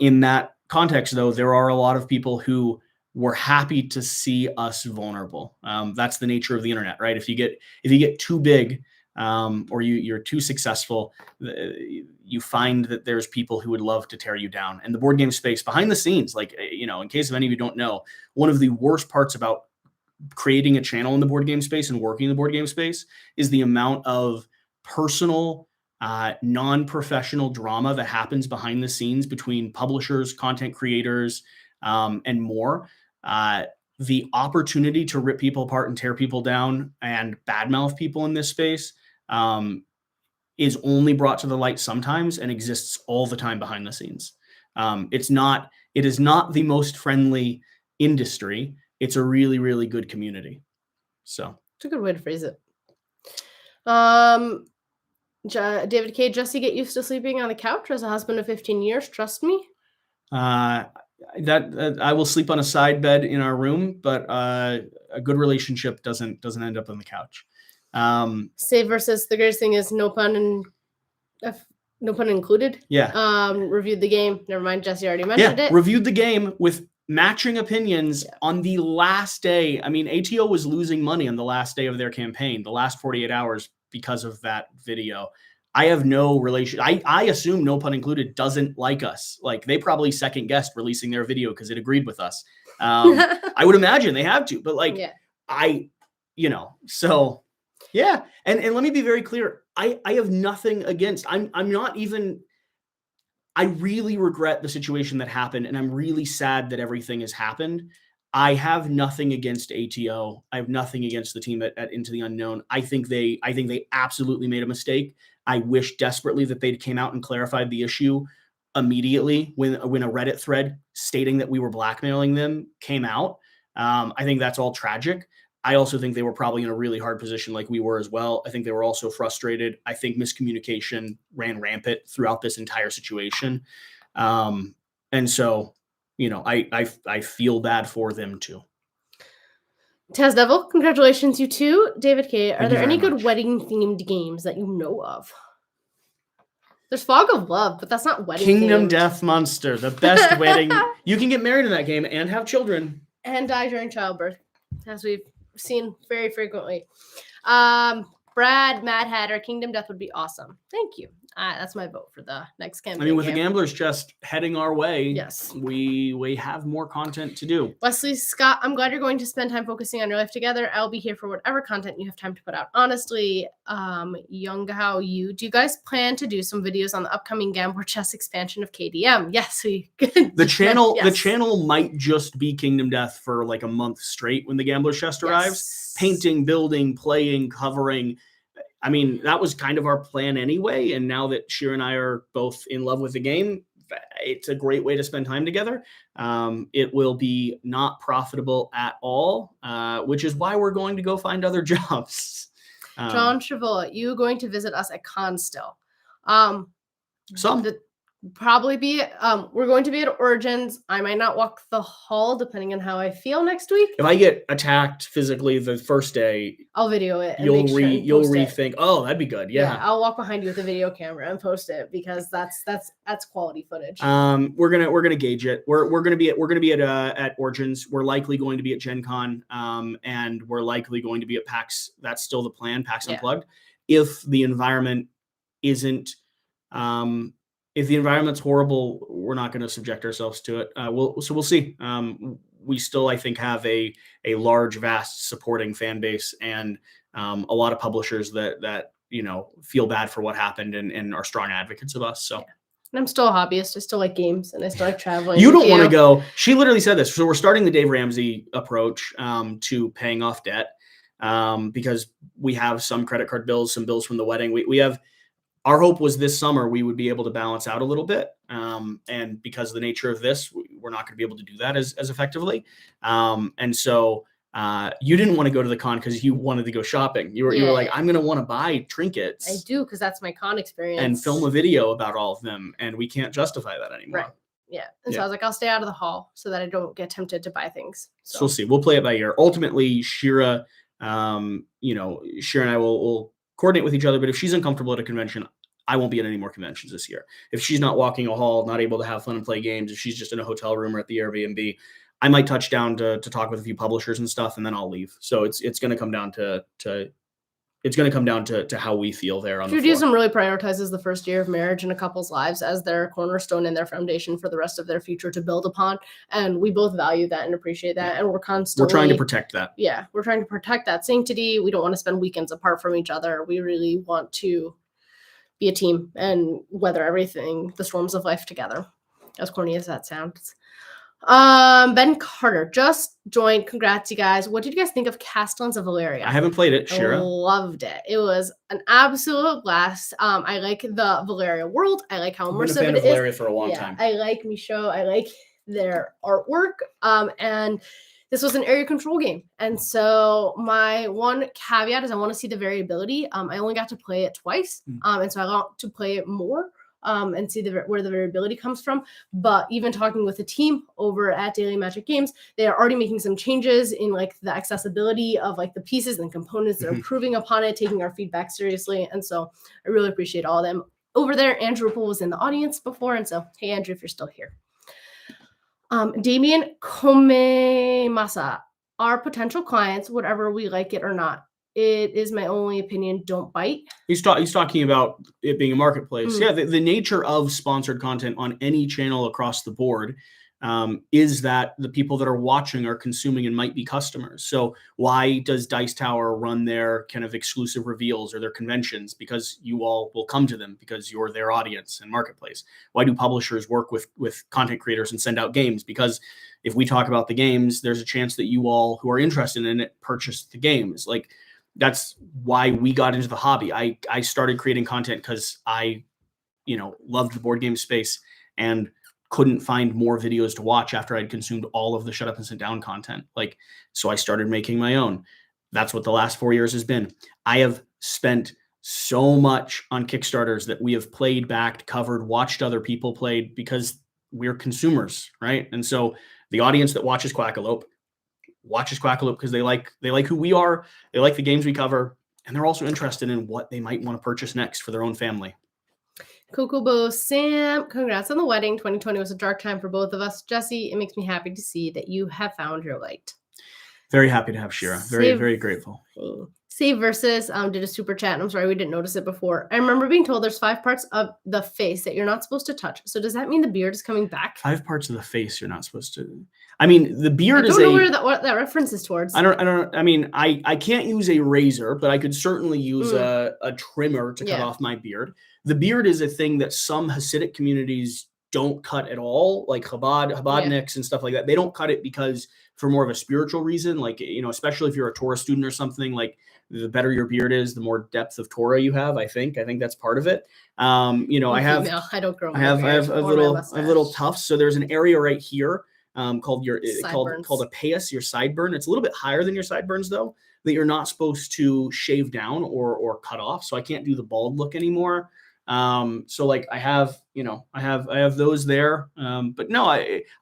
In that context, though, there are a lot of people who were happy to see us vulnerable. That's the nature of the internet, right? If you get too big, or you're too successful, you find that there's people who would love to tear you down. And the board game space behind the scenes, like, in case of any of you don't know, one of the worst parts about creating a channel in the board game space and working in the board game space is the amount of personal, non-professional drama that happens behind the scenes between publishers, content creators, and more. The opportunity to rip people apart and tear people down and badmouth people in this space is only brought to the light sometimes and exists all the time behind the scenes. It is not the most friendly industry. It's a really, really good community. So it's a good way to phrase it. David K. Jesse, get used to sleeping on the couch as a husband of 15 years. Trust me. That I will sleep on a side bed in our room, but a good relationship doesn't end up on the couch. Save versus the greatest thing is no pun included. Yeah. Reviewed the game. Never mind. Jesse already mentioned it. Reviewed the game with matching opinions on the last day. I mean, ATO was losing money on the last day of their campaign, the last 48 hours because of that video. I have no relation. I assume, no pun included, doesn't like us. Like, they probably second guessed releasing their video because it agreed with us. I would imagine they have to, but so yeah. And let me be very clear. I have nothing against, I really regret the situation that happened, and I'm really sad that everything has happened. I have nothing against ATO. I have nothing against the team at Into the Unknown. I think they absolutely made a mistake. I wish desperately that they came out and clarified the issue immediately when a Reddit thread stating that we were blackmailing them came out. I think that's all tragic. I also think they were probably in a really hard position like we were as well. I think they were also frustrated. I think miscommunication ran rampant throughout this entire situation. And so, I feel bad for them too. Taz Devil, congratulations, you too. David K, are there any much. good wedding-themed games that you know of? There's Fog of Love, but that's not wedding Kingdom themed. Death Monster, the best wedding. You can get married in that game and have children. And die during childbirth, as we've seen very frequently. Brad, Mad Hatter, Kingdom Death would be awesome. Thank you. That's my vote for the next campaign. I mean, with the Gamblers just heading our way, yes, we have more content to do. Wesley Scott, I'm glad you're going to spend time focusing on your life together. I'll be here for whatever content you have time to put out. Honestly, Young How You, do you guys plan to do some videos on the upcoming Gambler Chess expansion of KDM? Yes, we the channel. Yes. The channel might just be Kingdom Death for like a month straight when the Gambler Chest arrives. Painting, building, playing, covering. I mean, that was kind of our plan anyway. And now that Shira and I are both in love with the game, it's a great way to spend time together. It will be not profitable at all, which is why we're going to go find other jobs. John Chavola, you going to visit us at Con still? Probably be we're going to be at Origins. I might not walk the hall depending on how I feel next week. If I get attacked physically the first day, I'll video it. You'll rethink. Oh, that'd be good. Yeah. I'll walk behind you with a video camera and post it because that's quality footage. We're gonna gauge it. We're gonna be at Origins. We're likely going to be at Gen Con, and we're likely going to be at PAX. That's still the plan. PAX Unplugged. If the environment isn't if the environment's horrible, we're not going to subject ourselves to it. We'll see. We still, I think, have a large, vast supporting fan base and a lot of publishers that feel bad for what happened and are strong advocates of us. So. Yeah. And I'm still a hobbyist. I still like games and I still like traveling. You don't want to go. She literally said this. So we're starting the Dave Ramsey approach to paying off debt because we have some credit card bills, some bills from the wedding. We have. Our hope was this summer we would be able to balance out a little bit. And because of the nature of this, we're not going to be able to do that as effectively. And so you didn't want to go to the con because you wanted to go shopping. You were like, I'm going to want to buy trinkets. I do, because that's my con experience. And film a video about all of them. And we can't justify that anymore. Right. Yeah. And so I was like, I'll stay out of the hall so that I don't get tempted to buy things. So we'll see. We'll play it by ear. Ultimately, Shira, Shira and I will coordinate with each other. But if she's uncomfortable at a convention, I won't be at any more conventions this year. If she's not walking a hall, not able to have fun and play games, if she's just in a hotel room or at the Airbnb, I might touch down to talk with a few publishers and stuff, and then I'll leave. So it's going to come down to how we feel there on the floor. Judaism really prioritizes the first year of marriage in a couple's lives as their cornerstone and their foundation for the rest of their future to build upon. And we both value that and appreciate that. Yeah. And we're trying to protect that. Yeah. We're trying to protect that sanctity. We don't want to spend weekends apart from each other. We really want to be a team and weather the storms of life together. As corny as that sounds. Ben Carter just joined. Congrats, you guys. What did you guys think of Castellans of Valeria? I haven't played it, Shira. I loved it. It was an absolute blast. I like the Valeria world. I like how immersive I've been a fan of Valeria for a long time. I like Michaud. I like their artwork. And this was an area control game. And so my one caveat is I want to see the variability. I only got to play it twice. And so I want to play it more. And see where the variability comes from. But even talking with the team over at Daily Magic Games, they are already making some changes in like the accessibility of like the pieces and components. They're improving upon it, taking our feedback seriously. And so I really appreciate all of them over there. Andrew Ripple was in the audience before. And so, hey, Andrew, if you're still here. Damien Komemasa, our potential clients, whatever we like it or not. It is my only opinion. Don't bite. He's talking about it being a marketplace. Yeah, the nature of sponsored content on any channel across the board is that the people that are watching are consuming and might be customers. So why does Dice Tower run their kind of exclusive reveals or their conventions? Because you all will come to them because you're their audience and marketplace. Why do publishers work with content creators and send out games? Because if we talk about the games, there's a chance that you all who are interested in it purchase the games. Like, that's why we got into the hobby. I started creating content because I, loved the board game space and couldn't find more videos to watch after I'd consumed all of the Shut Up and Sit Down content. So I started making my own. That's what the last 4 years has been. I have spent so much on Kickstarters that we have played, backed, covered, watched other people played because we're consumers, right? And so the audience that watches Quackalope because they like who we are, they like the games we cover, and they're also interested in what they might want to purchase next for their own family. Kokobo Sam, congrats on the wedding. 2020 was a dark time for both of us. Jesse, it makes me happy to see that you have found your light. Very happy to have Shira. Very, very grateful. Save Versus did a super chat, and I'm sorry we didn't notice it before. I remember being told there's 5 parts of the face that you're not supposed to touch. So does that mean the beard is coming back? 5 parts of the face you're not supposed to. I mean, the beard is. I don't know what that reference is towards. I don't. I mean, I can't use a razor, but I could certainly use a trimmer to cut off my beard. The beard is a thing that some Hasidic communities don't cut at all, like Chabadniks and stuff like that. They don't cut it because for more of a spiritual reason, like, especially if you're a Torah student or something, like the better your beard is, the more depth of Torah you have. I think that's part of it. I have little tufts. So there's an area right here called a payas, your sideburn. It's a little bit higher than your sideburns though, that you're not supposed to shave down or cut off. So I can't do the bald look anymore. So like I have those there. But no,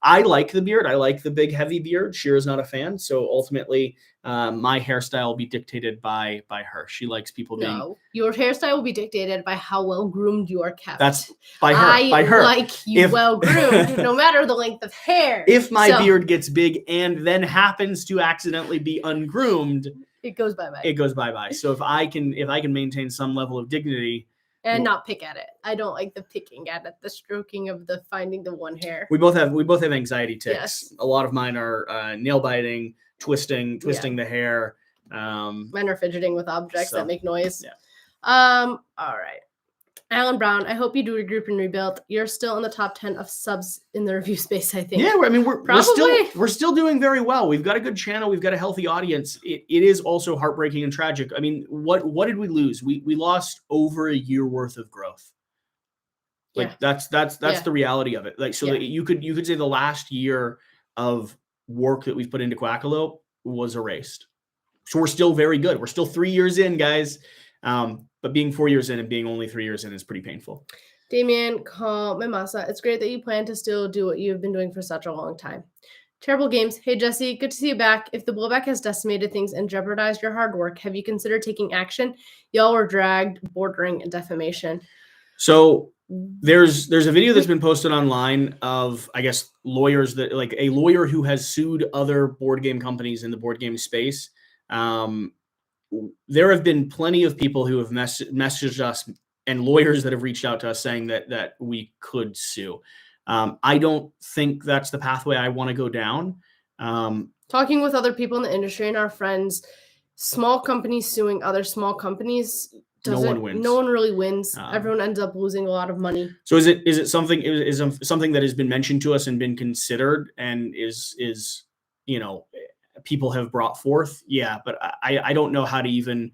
I like the beard. I like the big heavy beard. Shira's not a fan. So ultimately, my hairstyle will be dictated by her. She likes people being. No, your hairstyle will be dictated by how well groomed you are kept. That's by her. By her. Like you well groomed, no matter the length of hair. If my beard gets big and then happens to accidentally be ungroomed, it goes bye bye. It goes bye bye. So if I can maintain some level of dignity. And not pick at it. I don't like the picking at it, the stroking of the finding the one hair. We both have anxiety tics. Yes. A lot of mine are nail biting, twisting the hair. Mine are fidgeting with objects that make noise. Yeah. All right. Alan Brown, I hope you do regroup and rebuild. You're still in the top 10 of subs in the review space, I think. Yeah, we're still doing very well. We've got a good channel. We've got a healthy audience. It is also heartbreaking and tragic. I mean, what did we lose? We lost over a year worth of growth. That's the reality of it. You could say the last year of work that we've put into Quackalope was erased. So we're still very good. We're still 3 years in, guys. But being 4 years in and being only 3 years in is pretty painful. Damien Mamasa, it's great that you plan to still do what you've been doing for such a long time. Terrible Games. Hey, Jesse, good to see you back. If the blowback has decimated things and jeopardized your hard work, have you considered taking action? Y'all were dragged, bordering defamation. So there's a video that's been posted online of, I guess, lawyers that, like, a lawyer who has sued other board game companies in the board game space. There have been plenty of people who have messaged us and lawyers that have reached out to us saying that we could sue. I don't think that's the pathway I want to go down. Talking with other people in the industry and our friends, small companies suing other small companies, no one wins. No one really wins. Everyone ends up losing a lot of money. So is it something that has been mentioned to us and been considered and is people have brought forth? Yeah, but I don't know how to even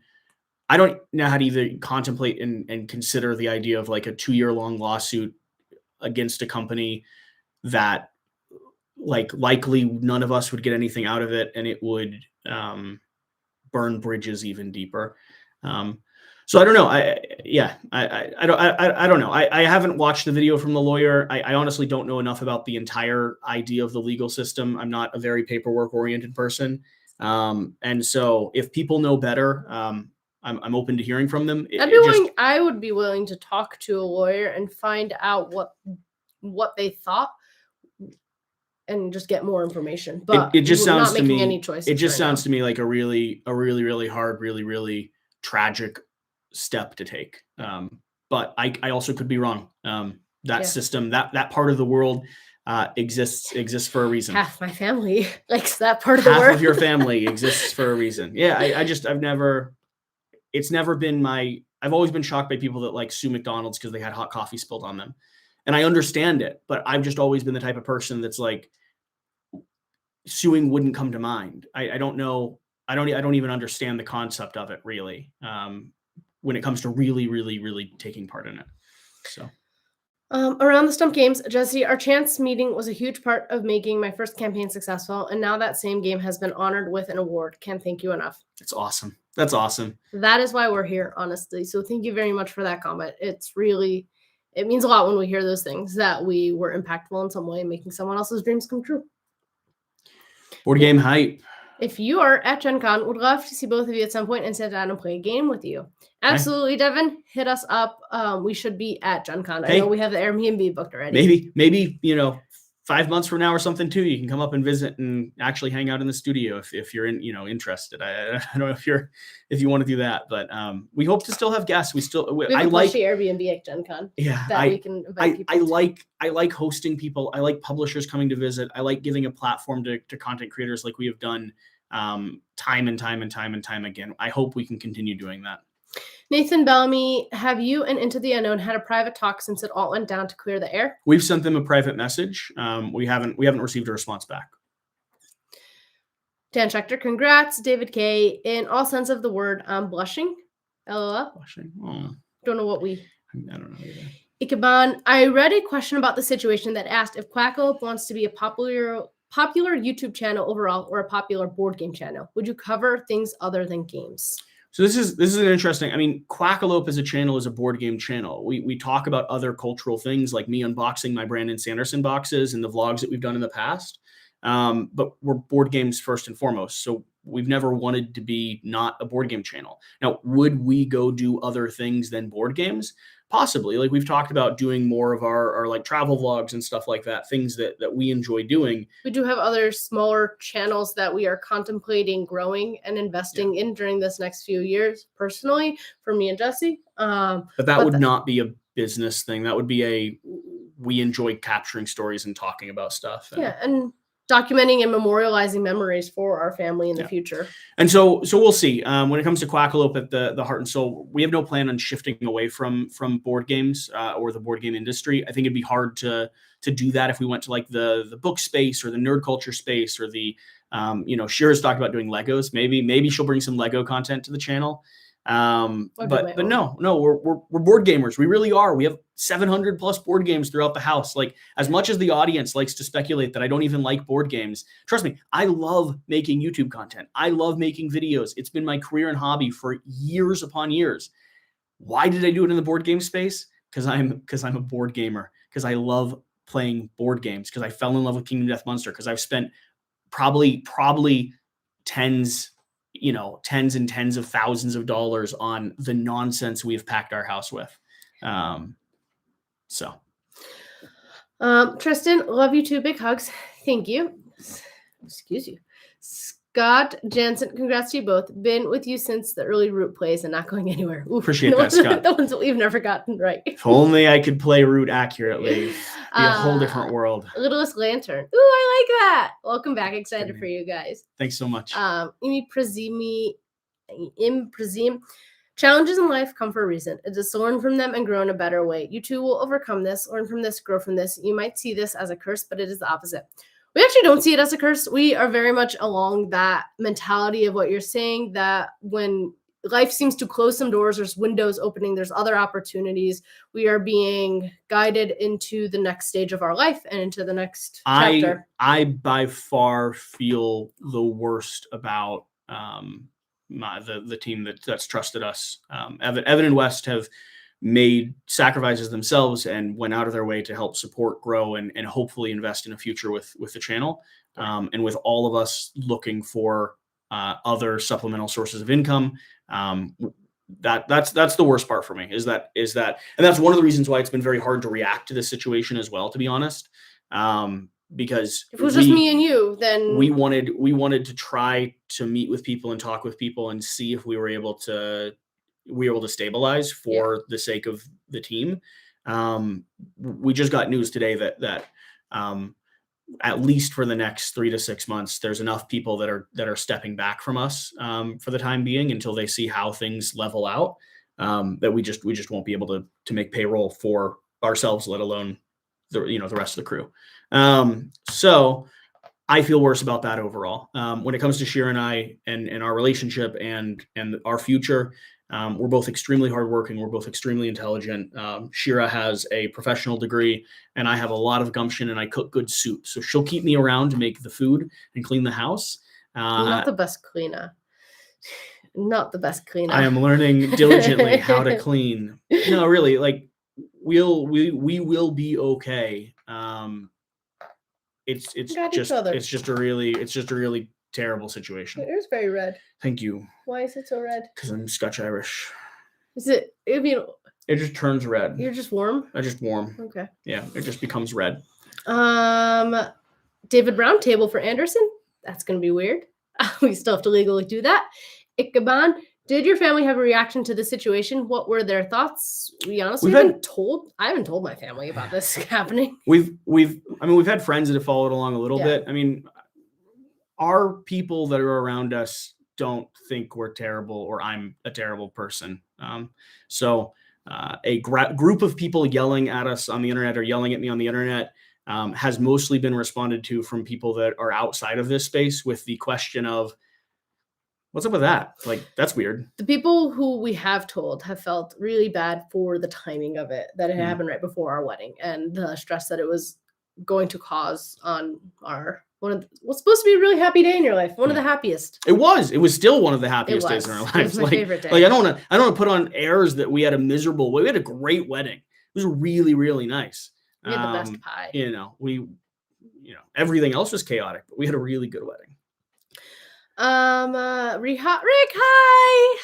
contemplate and consider the idea of like a 2-year-long lawsuit against a company that likely none of us would get anything out of it, and it would burn bridges even deeper. So I don't know. I don't know. I haven't watched the video from the lawyer. I honestly don't know enough about the entire idea of the legal system. I'm not a very paperwork oriented person. And so if people know better, I'm open to hearing from them. I would be willing to talk to a lawyer and find out what they thought and just get more information. But it just sounds to me, any choices it just sounds to me like a really hard, really tragic step to take. But I also could be wrong. That system, that part of the world exists for a reason. Half my family likes that part of the world. Half of your family exists for a reason. Yeah, I've always been shocked by people that like sue McDonald's because they had hot coffee spilled on them. And I understand it, but I've just always been the type of person that's like, suing wouldn't come to mind. I don't know. I don't even understand the concept of it really. When it comes to really taking part in it. So. Around the Stump Games, Jesse, our chance meeting was a huge part of making my first campaign successful, and now that same game has been honored with an award. Can't thank you enough. It's awesome. That's awesome. That is why we're here, honestly. So thank you very much for that comment. It means a lot when we hear those things, that we were impactful in some way, making someone else's dreams come true. Board game hype. If you are at Gen Con, would love to see both of you at some point and sit down and play a game with you. Absolutely, Devin. Hit us up. We should be at Gen Con. I know we have the Airbnb booked already. Maybe 5 months from now or something too, you can come up and visit and actually hang out in the studio if you're interested. I don't know if you want to do that, but we hope to still have guests. We have a plushy Airbnb at Gen Con. Yeah, we can invite people. I like hosting people. I like publishers coming to visit. I like giving a platform to content creators like we have done time and time again. I hope we can continue doing that. Nathan Bellamy, have you and Into the Unknown had a private talk since it all went down to clear the air? We've sent them a private message. We haven't received a response back. Dan Schechter, congrats. David K. In all sense of the word, I'm blushing. LOL. Blushing. Oh. Don't know I don't know either. Ikeban, I read a question about the situation that asked if Quackalope wants to be a popular YouTube channel overall or a popular board game channel. Would you cover things other than games? So this is an interesting. I mean, Quackalope as a channel is a board game channel. We talk about other cultural things like me unboxing my Brandon Sanderson boxes and the vlogs that we've done in the past. But we're board games first and foremost. So we've never wanted to be not a board game channel. Now, would we go do other things than board games? Possibly. Like we've talked about doing more of our like travel vlogs and stuff like that, things that we enjoy doing. We do have other smaller channels that we are contemplating growing and investing in during this next few years, personally, for me and Jesse. But that would not be a business thing. That would be we enjoy capturing stories and talking about stuff. And documenting and memorializing memories for our family in the future. And so we'll see. When it comes to Quackalope at the heart and soul, we have no plan on shifting away from board games or the board game industry. I think it'd be hard to do that if we went to like the book space or the nerd culture space or the Shira's talked about doing Legos. Maybe she'll bring some Lego content to the channel. But no, we're board gamers. We really are. We have 700 plus board games throughout the house. Like, as much as the audience likes to speculate that I don't even like board games, trust me, I love making YouTube content. I love making videos. It's been my career and hobby for years upon years. Why did I do it in the board game space? Because I'm a board gamer, because I love playing board games, because I fell in love with Kingdom Death Monster, because I've spent probably tens and tens of thousands of dollars on the nonsense we've packed our house with. Tristan, love you too. Big hugs. Thank you. Excuse you. Scott Jansen, congrats to you both. Been with you since the early Root plays and not going anywhere. Ooh, appreciate that, Scott. The ones that we've never gotten right. If only I could play Root accurately. Be a whole different world. Littlest Lantern. Ooh, I like that. Welcome back. Excited for you guys. Thanks so much. Imi Prezim. Challenges in life come for a reason. It is to learn from them and grow in a better way. You too will overcome this, learn from this, grow from this. You might see this as a curse, but it is the opposite. We actually don't see it as a curse. We are very much along that mentality of what you're saying, that when life seems to close some doors, there's windows opening, there's other opportunities. We are being guided into the next stage of our life and into the next chapter. I by far feel the worst about the team that's trusted us. Evan and West have made sacrifices themselves and went out of their way to help support, grow, and hopefully invest in a future with the channel. And with all of us looking for other supplemental sources of income, that's the worst part for me, is that, and that's one of the reasons why it's been very hard to react to this situation as well, to be honest. Because if it was just me and you, then we wanted to try to meet with people and talk with people and see if we were able to stabilize for the sake of the team. We just got news today that at least for the next 3 to 6 months, there's enough people that are stepping back from us for the time being until they see how things level out, that we just won't be able to make payroll for ourselves, let alone the rest of the crew. So I feel worse about that overall. When it comes to Shira and I and our relationship and our future, we're both extremely hardworking. We're both extremely intelligent. Shira has a professional degree, and I have a lot of gumption, and I cook good soup. So she'll keep me around to make the food and clean the house. Not the best cleaner. Not the best cleaner. I am learning diligently how to clean. No, really, like we will be okay. It's just a really terrible situation. It is very red. Thank you. Why is it so red? Because I'm Scotch Irish. Is it? I mean, it just turns red. You're just warm? I'm just warm. Okay. Yeah, it just becomes red. David Brown, table for Anderson. That's going to be weird. We still have to legally do that. Ikaban, did your family have a reaction to the situation? What were their thoughts? We honestly I haven't told my family about this happening. We've had friends that have followed along a little bit. I mean, our people that are around us don't think we're terrible or I'm a terrible person. So a group of people yelling at us on the internet or yelling at me on the internet has mostly been responded to from people that are outside of this space with the question of, what's up with that? Like, that's weird. The people who we have told have felt really bad for the timing of it, that it happened right before our wedding and the stress that it was going to cause on what's supposed to be a really happy day in your life. One of the happiest. It was still one of the happiest days in our lives. It was my favorite day. Like, I don't want to put on airs that we had a miserable way. We had a great wedding. It was really, really nice. We had the best pie. Everything else was chaotic, but we had a really good wedding. Rick, hi.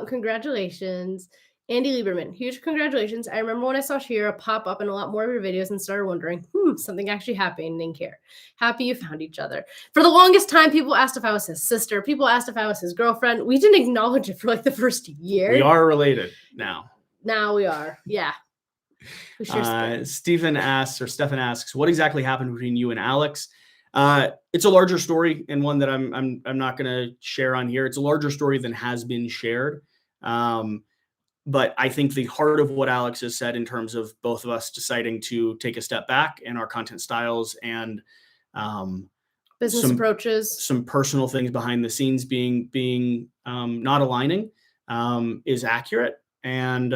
Congratulations. Andy Lieberman, huge congratulations. I remember when I saw Shira pop up in a lot more of your videos and started wondering, something actually happened in here. Happy you found each other. For the longest time, people asked if I was his sister. People asked if I was his girlfriend. We didn't acknowledge it for like the first year. We are related now. Now we are. Yeah. Stephen asks, what exactly happened between you and Alex? It's a larger story and one that I'm not going to share on here. It's a larger story than has been shared. But I think the heart of what Alex has said in terms of both of us deciding to take a step back in our content styles and business approaches, some personal things behind the scenes being not aligning is accurate. And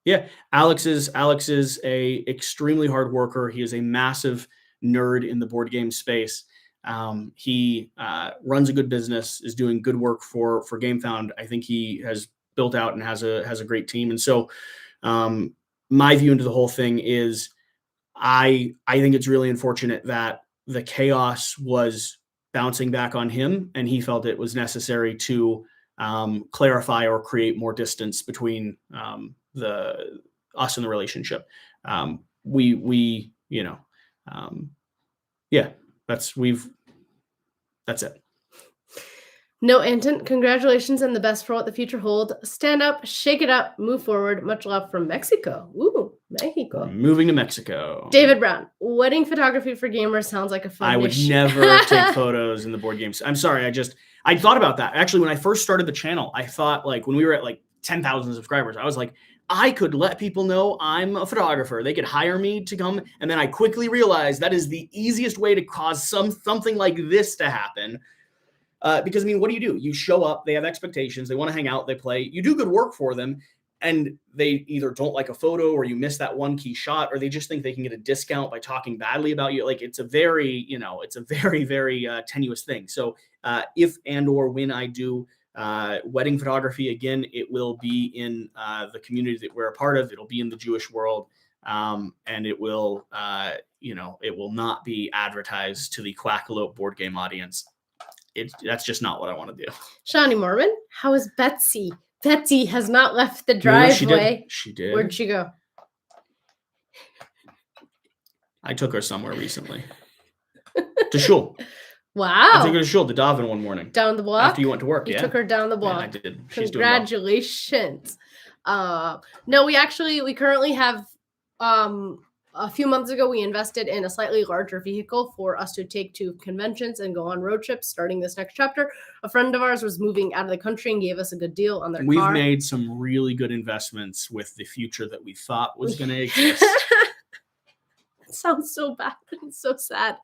Yeah, Alex is a extremely hard worker. He is a massive nerd in the board game space. He runs a good business, is doing good work for GameFound. I think he has built out and has a great team. And so, my view into the whole thing is, I think it's really unfortunate that the chaos was bouncing back on him, and he felt it was necessary to clarify or create more distance between us and the relationship. We yeah, that's it. No, Anton, congratulations and the best for what the future holds. Stand up, shake it up, move forward. Much love from Mexico. Ooh, Mexico. Moving to Mexico. David Brown, wedding photography for gamers sounds like a fun I would never take photos in the board games. I'm sorry. I thought about that. Actually, when I first started the channel, I thought, like, when we were at like 10,000 subscribers, I was like, I could let people know I'm a photographer. They could hire me to come. And then I quickly realized that is the easiest way to cause something like this to happen. Because, I mean, what do? You show up, they have expectations, they want to hang out, they play, you do good work for them, and they either don't like a photo, or you miss that one key shot, or they just think they can get a discount by talking badly about you. Like, it's a very, very tenuous thing. So if and or when I do wedding photography again, it will be in the community that we're a part of. It'll be in the Jewish world. And it will, it will not be advertised to the Quackalope board game audience. That's just not what I want to do. Shawnee Mormon, how is Betsy? Betsy has not left the driveway. No, she did. Where'd she go? I took her somewhere recently. To shul. Wow. I took her to shul to daven one morning. Down the block? After you went to work, You took her down the block. Yeah, I did. She's Congratulations. No, we currently have a few months ago, we invested in a slightly larger vehicle for us to take to conventions and go on road trips starting this next chapter. A friend of ours was moving out of the country and gave us a good deal on their car. We've made some really good investments with the future that we thought was going to exist. It sounds so bad. It's so sad.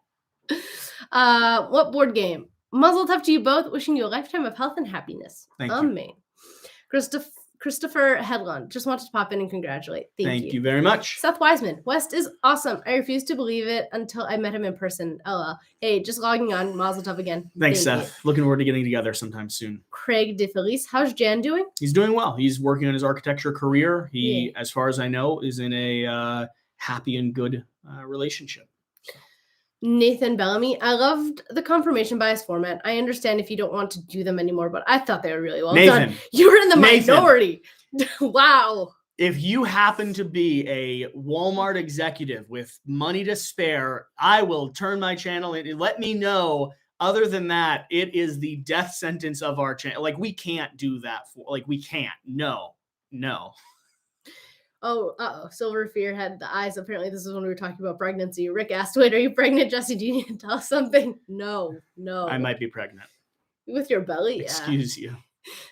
What board game? Muzzle tov to you both. Wishing you a lifetime of health and happiness. Thank you. Christopher Headland, just wanted to pop in and congratulate. Thank you very much. Seth Wiseman, West is awesome. I refuse to believe it until I met him in person. Hey, just logging on. Mazel tov again. Thanks, Seth. Looking forward to getting together sometime soon. Craig DeFelice, how's Jan doing? He's doing well. He's working on his architecture career. He, as far as I know, is in a happy and good relationship. Nathan Bellamy, I loved the confirmation bias format. I understand if you don't want to do them anymore, but I thought they were really well done. You were in the minority. Wow. If you happen to be a Walmart executive with money to spare, I will turn my channel and let me know. Other than that, it is the death sentence of our channel. Like, we can't do that. We can't. No. Oh, Silver Fear had the eyes. Apparently, this is when we were talking about pregnancy. Rick asked, wait, are you pregnant, Jesse? Do you need to tell us something? No. I might be pregnant. With your belly? Excuse you.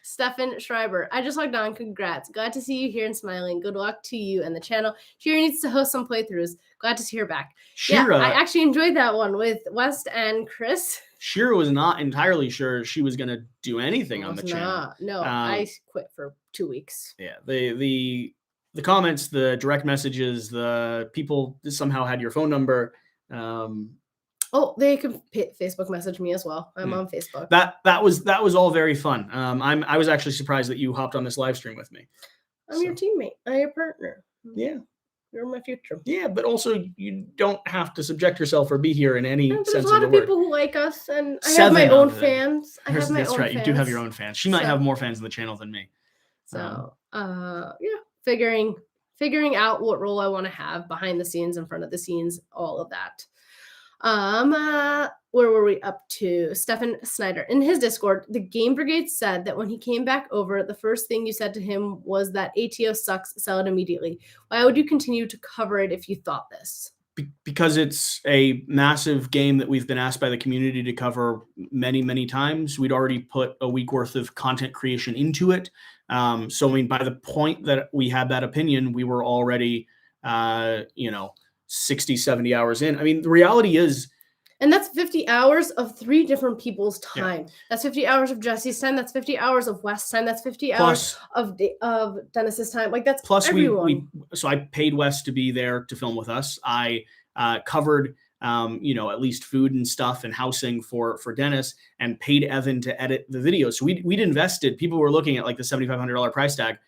Stefan Schreiber, I just logged on. Congrats. Glad to see you here and smiling. Good luck to you and the channel. Shira needs to host some playthroughs. Glad to see her back. Shira. Yeah, I actually enjoyed that one with West and Chris. Shira was not entirely sure she was going to do anything on the channel. No, I quit for 2 weeks. Yeah, the comments, the direct messages, the people somehow had your phone number. They could Facebook message me as well. I'm on Facebook. That was all very fun. I was actually surprised that you hopped on this live stream with me. I'm your teammate. I'm your partner. Yeah. You're my future. Yeah, but also you don't have to subject yourself or be here in any sense of the word. There's a lot of people who like us, and I have my own fans. That's right. You do have your own fans. She might have more fans on the channel than me. So, figuring out what role I want to have behind the scenes, in front of the scenes, all of that. Where were we up to? Stefan Snyder. In his Discord, the Game Brigade said that when he came back over, the first thing you said to him was that ATO sucks, sell it immediately. Why would you continue to cover it if you thought this? Because it's a massive game that we've been asked by the community to cover many, many times. We'd already put a week worth of content creation into it. So, I mean, by the point that we had that opinion, we were already, 60, 70 hours in. I mean, the reality is And that's 50 hours of 3 different people's time. Yeah. That's 50 hours of Jesse's time. That's 50 hours of Wes's time. That's 50 hours of Dennis's time. Like that's plus everyone. So I paid Wes to be there to film with us. I covered at least food and stuff and housing for Dennis, and paid Evan to edit the video. So we'd invested. People were looking at like the $7,500 price tag.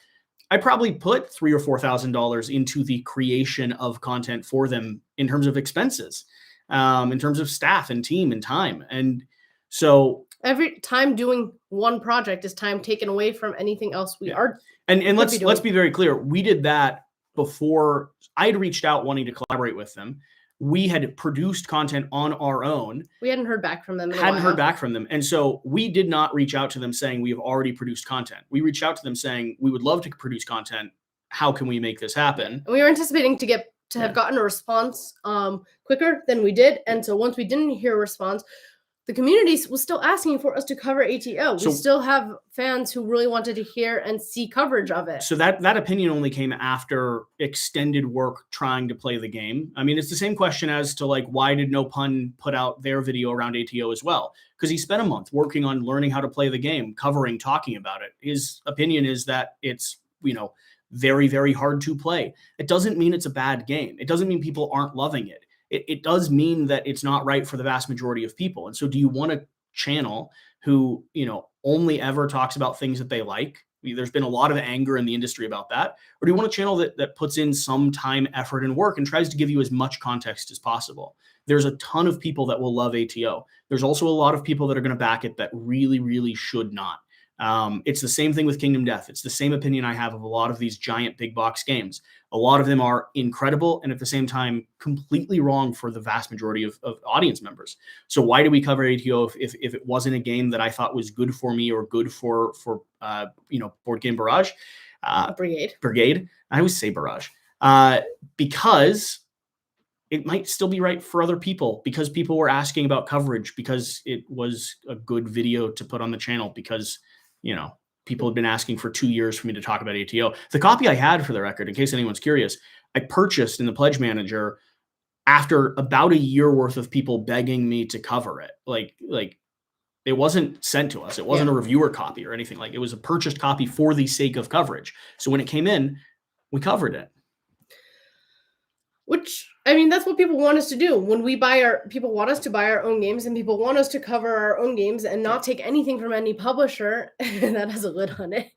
I probably put $3,000 or $4,000 into the creation of content for them in terms of expenses, in terms of staff and team and time. And so every time doing one project is time taken away from anything else we are. And let's be very clear. We did that before I had reached out wanting to collaborate with them. We had produced content on our own. We hadn't heard back from them. And so we did not reach out to them saying we have already produced content. We reached out to them saying we would love to produce content. How can we make this happen? And we were anticipating to have gotten a response quicker than we did. And so once we didn't hear a response, the community was still asking for us to cover ATO. We still have fans who really wanted to hear and see coverage of it. So that opinion only came after extended work trying to play the game. I mean, it's the same question as to like, why did No Pun put out their video around ATO as well? Because he spent a month working on learning how to play the game, covering, talking about it. His opinion is that it's, very, very hard to play. It doesn't mean it's a bad game. It doesn't mean people aren't loving it. It does mean that it's not right for the vast majority of people. And so do you want a channel who, only ever talks about things that they like? There's been a lot of anger in the industry about that. Or do you want a channel that puts in some time, effort, and work and tries to give you as much context as possible? There's a ton of people that will love ATO. There's also a lot of people that are going to back it that really, really should not. It's the same thing with Kingdom Death. It's the same opinion I have of a lot of these giant big box games. A lot of them are incredible and at the same time completely wrong for the vast majority of audience members. So why do we cover ATO if it wasn't a game that I thought was good for me or good for Board Game Barrage? Brigade. I always say Barrage. Because it might still be right for other people, because people were asking about coverage, because it was a good video to put on the channel, because people had been asking for 2 years for me to talk about ATO. The copy I had, for the record, in case anyone's curious, I purchased in the Pledge Manager after about a year worth of people begging me to cover it. Like it wasn't sent to us. It wasn't a reviewer copy or anything. Like, it was a purchased copy for the sake of coverage. So when it came in, we covered it. Which, I mean, that's what people want us to do. When we people want us to buy our own games, and people want us to cover our own games and not take anything from any publisher that has a lid on it.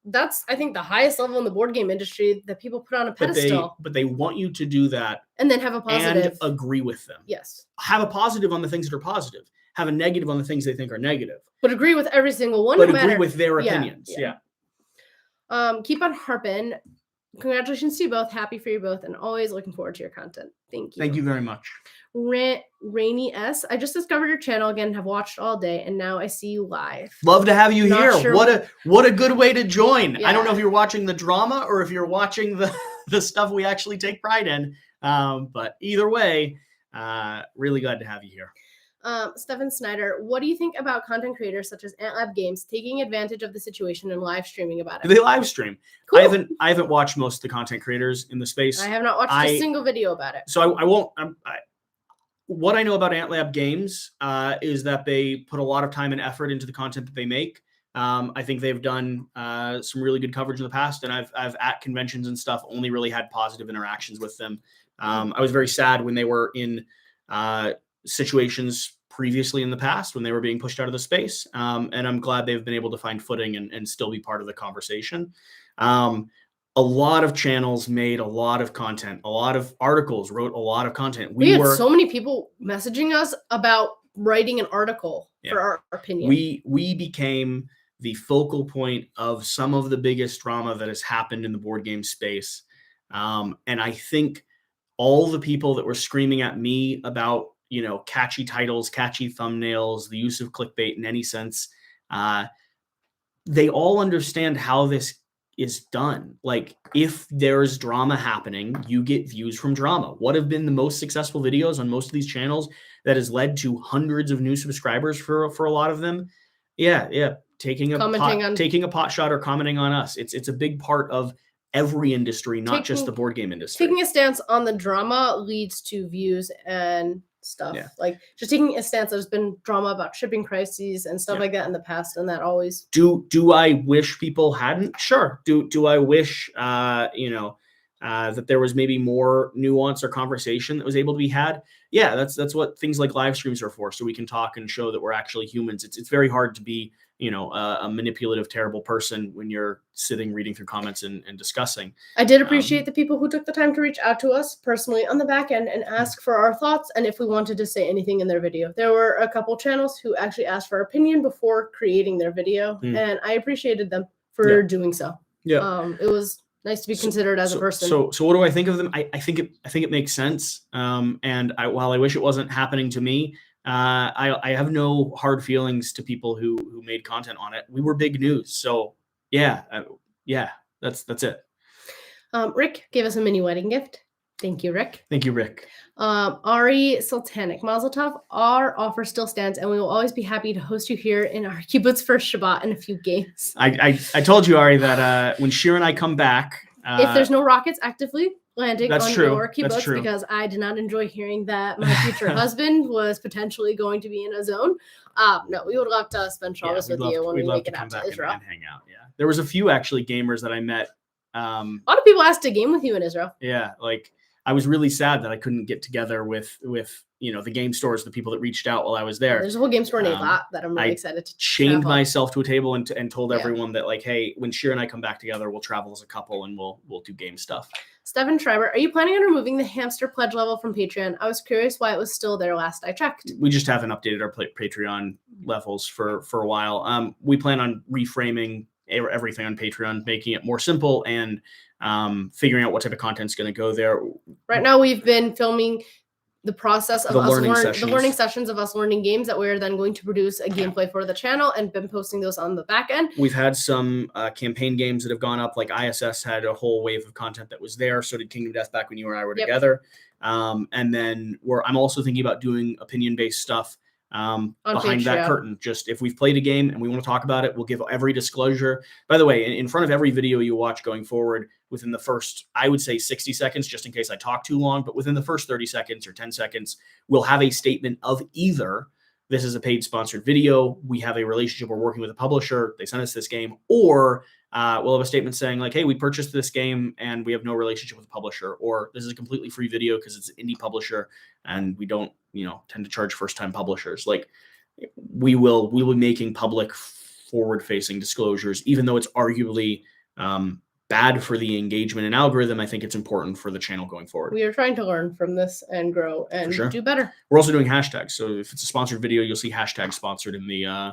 That's, I think, the highest level in the board game industry that people put on a pedestal. But they want you to do that. And then have a positive. And agree with them. Yes. Have a positive on the things that are positive. Have a negative on the things they think are negative. But agree with every single one. But agree with their opinions. Yeah. Keep on harping. Congratulations to you both. Happy for you both, and always looking forward to your content. Thank you. Thank you very much. Rainy S. I just discovered your channel again and have watched all day, and now I see you live. Love to have you here. Sure. What a good way to join. Yeah. I don't know if you're watching the drama or if you're watching the stuff we actually take pride in. But either way, really glad to have you here. Stefan Snyder, what do you think about content creators such as AntLab Games taking advantage of the situation and live streaming about it? They live stream. Cool. I haven't watched most of the content creators in the space. I have not watched a single video about it. So I won't. What I know about AntLab Games is that they put a lot of time and effort into the content that they make. I think they've done some really good coverage in the past, and I've at conventions and stuff only really had positive interactions with them. I was very sad when they were in situations previously in the past when they were being pushed out of the space. And I'm glad they've been able to find footing and still be part of the conversation. A lot of channels made a lot of content, a lot of articles, wrote a lot of content. We had so many people messaging us about writing an article for our opinion. We became the focal point of some of the biggest drama that has happened in the board game space. And I think all the people that were screaming at me about catchy titles, catchy thumbnails, the use of clickbait in any sense, they all understand how this is done. Like, if there's drama happening, you get views from drama. What have been the most successful videos on most of these channels that has led to hundreds of new subscribers for a lot of them? Taking a pot shot or commenting on us. It's a big part of every industry, not just the board game industry. Taking a stance on the drama leads to views and stuff. Yeah. Like just taking a stance. There's been drama about shipping crises and stuff like that in the past, and that always. Do I wish people hadn't? Sure. Do I wish that there was maybe more nuance or conversation that was able to be had? Yeah, that's what things like live streams are for, so we can talk and show that we're actually humans. It's very hard to be a manipulative, terrible person when you're sitting reading through comments and discussing. I did appreciate the people who took the time to reach out to us personally on the back end and ask for our thoughts and if we wanted to say anything in their video. There were a couple channels who actually asked for our opinion before creating their video, and I appreciated them for doing so. Yeah. It was nice to be considered as a person. So what do I think of them? I think it makes sense. And while I wish it wasn't happening to me, I have no hard feelings to people who made content on it. We were big news. So yeah, that's it. Rick gave us a mini wedding gift. Thank you, Rick. Thank you, Rick. Ari Sultanic, Mazel Tov. Our offer still stands, and we will always be happy to host you here in our kibbutz's first Shabbat in a few games. I told you, Ari, that when Shira and I come back, if there's no rockets actively landing on your That's kibbutz, true. because I did not enjoy hearing that my future husband was potentially going to be in a zone. No, we would love to spend Shabbos with you when we make it out to Israel. And hang out. Yeah, there was a few actually gamers that I met. A lot of people asked to game with you in Israel. Yeah, like I was really sad that I couldn't get together with the game stores, the people that reached out while I was there. There's a whole game store in Eilat that I'm really excited to chained myself to a table and told everyone that, like, hey, when Shira and I come back together, we'll travel as a couple and we'll do game stuff. Stephen Schreiber, are you planning on removing the hamster pledge level from Patreon? I was curious why it was still there last I checked. We just haven't updated our Patreon levels for a while. We plan on reframing everything on Patreon, making it more simple and figuring out what type of content is going to go there. Right now, we've been filming the process of the learning sessions of us learning games that we're then going to produce a gameplay for the channel and been posting those on the back end. We've had some campaign games that have gone up, like ISS had a whole wave of content that was there. So did Kingdom Death back when you and I were together. And then I'm also thinking about doing opinion-based stuff behind Patreon. That curtain. Just if we've played a game and we want to talk about it, we'll give every disclosure. By the way, in front of every video you watch going forward, within the first, I would say 60 seconds, just in case I talk too long, but within the first 30 seconds or 10 seconds, we'll have a statement of either this is a paid sponsored video, we have a relationship, we're working with a publisher, they sent us this game, or we'll have a statement saying like, hey, we purchased this game and we have no relationship with the publisher, or this is a completely free video because it's an indie publisher and we don't, tend to charge first-time publishers. Like we will be making public forward-facing disclosures, even though it's arguably bad for the engagement and algorithm. I think it's important for the channel going forward. We are trying to learn from this and grow and do better. We're also doing hashtags. So if it's a sponsored video, you'll see hashtag sponsored in the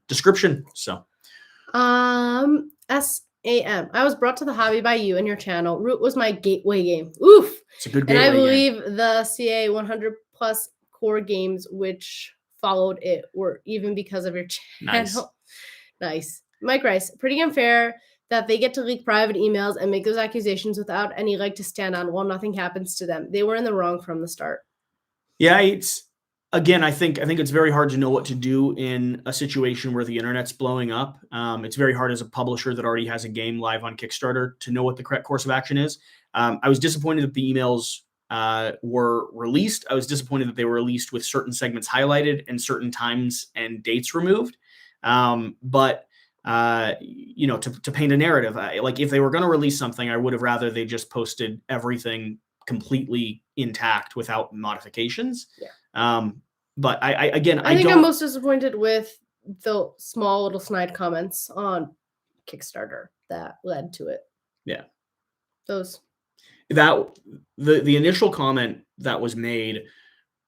description. So SAM. I was brought to the hobby by you and your channel. Root was my gateway game. Oof. It's a good gateway And I believe game. the CA 100 plus core games which followed it were even because of your channel. Nice. Mike Rice, pretty unfair that they get to leak private emails and make those accusations without any leg to stand on while nothing happens to them. They were in the wrong from the start. Yeah, I think it's very hard to know what to do in a situation where the internet's blowing up. It's very hard as a publisher that already has a game live on Kickstarter to know what the correct course of action is. I was disappointed that the emails were released. I was disappointed that they were released with certain segments highlighted and certain times and dates removed. But to paint a narrative, like if they were going to release something, I would have rather they just posted everything completely intact without modifications. Yeah. But I think I'm most disappointed with the small little snide comments on Kickstarter that led to it. Yeah. The initial comment that was made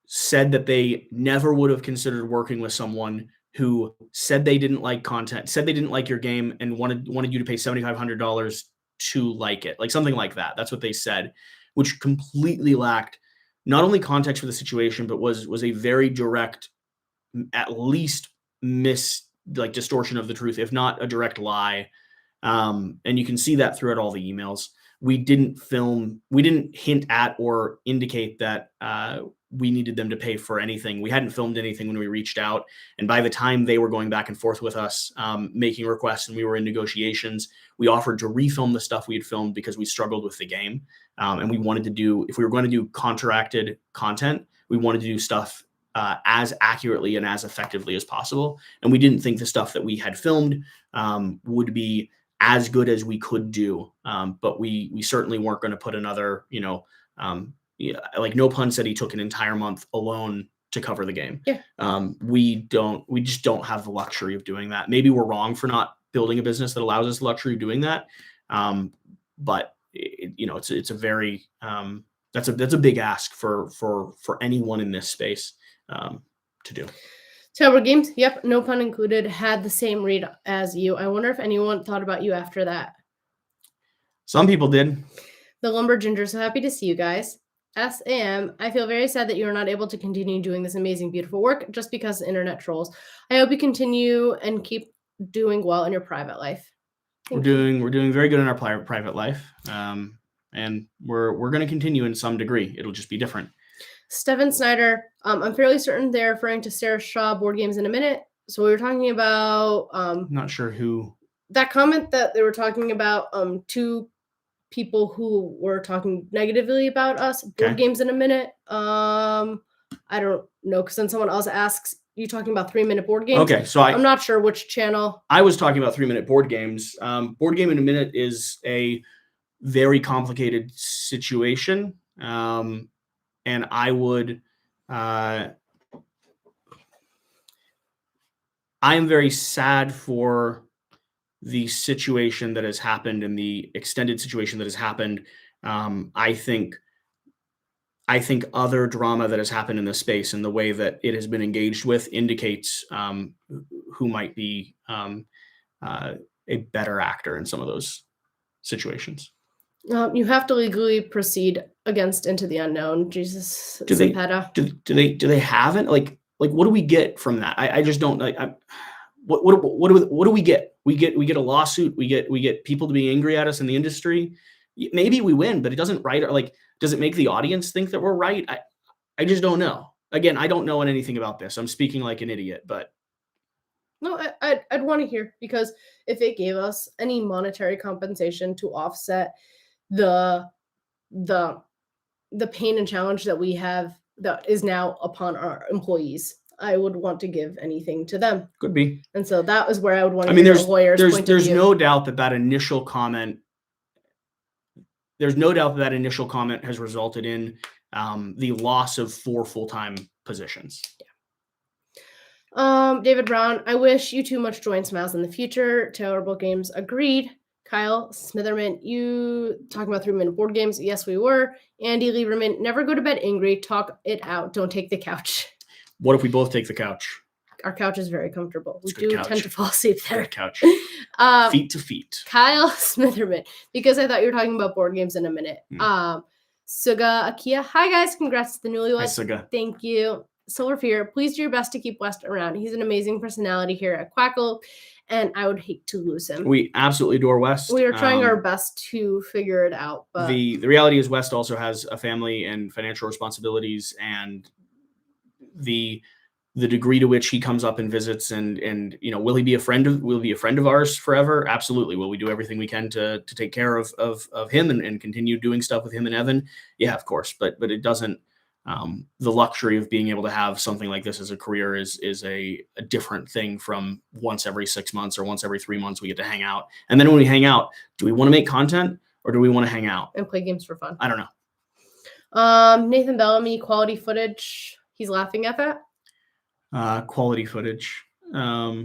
said that they never would have considered working with someone who said they didn't like content, said they didn't like your game and wanted you to pay $7,500 to like it, like something like that. That's what they said, which completely lacked not only context for the situation, but was a very direct, at least distortion of the truth, if not a direct lie. And you can see that throughout all the emails. We didn't hint at or indicate that we needed them to pay for anything. We hadn't filmed anything when we reached out. And by the time they were going back and forth with us, making requests, and we were in negotiations, we offered to refilm the stuff we had filmed because we struggled with the game. And we wanted to do, if we were going to do contracted content, we wanted to do stuff as accurately and as effectively as possible. And we didn't think the stuff that we had filmed would be as good as we could do. But we certainly weren't going to put another, like No Pun said, he took an entire month alone to cover the game. Yeah. We just don't have the luxury of doing that. Maybe we're wrong for not building a business that allows us the luxury of doing that. But it's a very, that's a big ask for anyone in this space to do. Tailboard Games, yep, No Pun included, had the same read as you. I wonder if anyone thought about you after that. Some people did. The Lumber Ginger, so happy to see you guys. SAM, I feel very sad that you are not able to continue doing this amazing, beautiful work just because of internet trolls. I hope you continue and keep doing well in your private life. We're doing very good in our private life, and we're going to continue in some degree. It'll just be different. Steven Snyder, I'm fairly certain they're referring to Sarah Shaw Board Games in a Minute. So we were talking about not sure who that comment that they were talking about two people who were talking negatively about us. Board Games in a Minute. I don't know, because then someone else asks, you talking about 3-minute board games? Okay, so I'm not sure which channel. I was talking about 3-minute board games. Board Game in a Minute is a very complicated situation. And I would, I am very sad for the situation that has happened and the extended situation that has happened. I think other drama that has happened in this space and the way that it has been engaged with indicates who might be a better actor in some of those situations. You have to legally proceed against Into the Unknown. Jesus, do they have it? Like what do we get from that? I just don't like. What do we get? We get a lawsuit. We get people to be angry at us in the industry. Maybe we win, but it doesn't right. Like, does it make the audience think that we're right? I just don't know. Again, I don't know anything about this. I'm speaking like an idiot, but no, I'd want to hear, because if it gave us any monetary compensation to offset the pain and challenge that we have that is now upon our employees, I would want to give anything to them. Could be. And so that was where I would want to hear the lawyer's point of view. There's no doubt that initial comment, has resulted in the loss of 4 full-time positions. Yeah. David Brown, I wish you two much joy and smiles in the future. Tailboard Games, agreed. Kyle Smitherman, you talking about 3-minute board games? Yes, we were. Andy Lieberman, never go to bed angry. Talk it out. Don't take the couch. What if we both take the couch? Our couch is very comfortable. We do tend to fall asleep there. Good couch. Feet to feet. Kyle Smitherman, because I thought you were talking about board games in a minute. Suga Akia, hi guys, congrats to the newlyweds. Hi, Suga. Thank you. Silver Fear, please do your best to keep West around. He's an amazing personality here at Quackalope, and I would hate to lose him. We absolutely adore West. We are trying our best to figure it out. But the reality is West also has a family and financial responsibilities, and the degree to which he comes up and visits and will he be a friend of ours forever? Absolutely. Will we do everything we can to take care of him and continue doing stuff with him and Evan? Yeah, of course. But it doesn't, the luxury of being able to have something like this as a career is a different thing from once every 6 months or once every 3 months we get to hang out. And then when we hang out, do we want to make content or do we want to hang out and play games for fun? I don't know. Nathan Bellamy, quality footage. He's laughing at that. Quality footage. I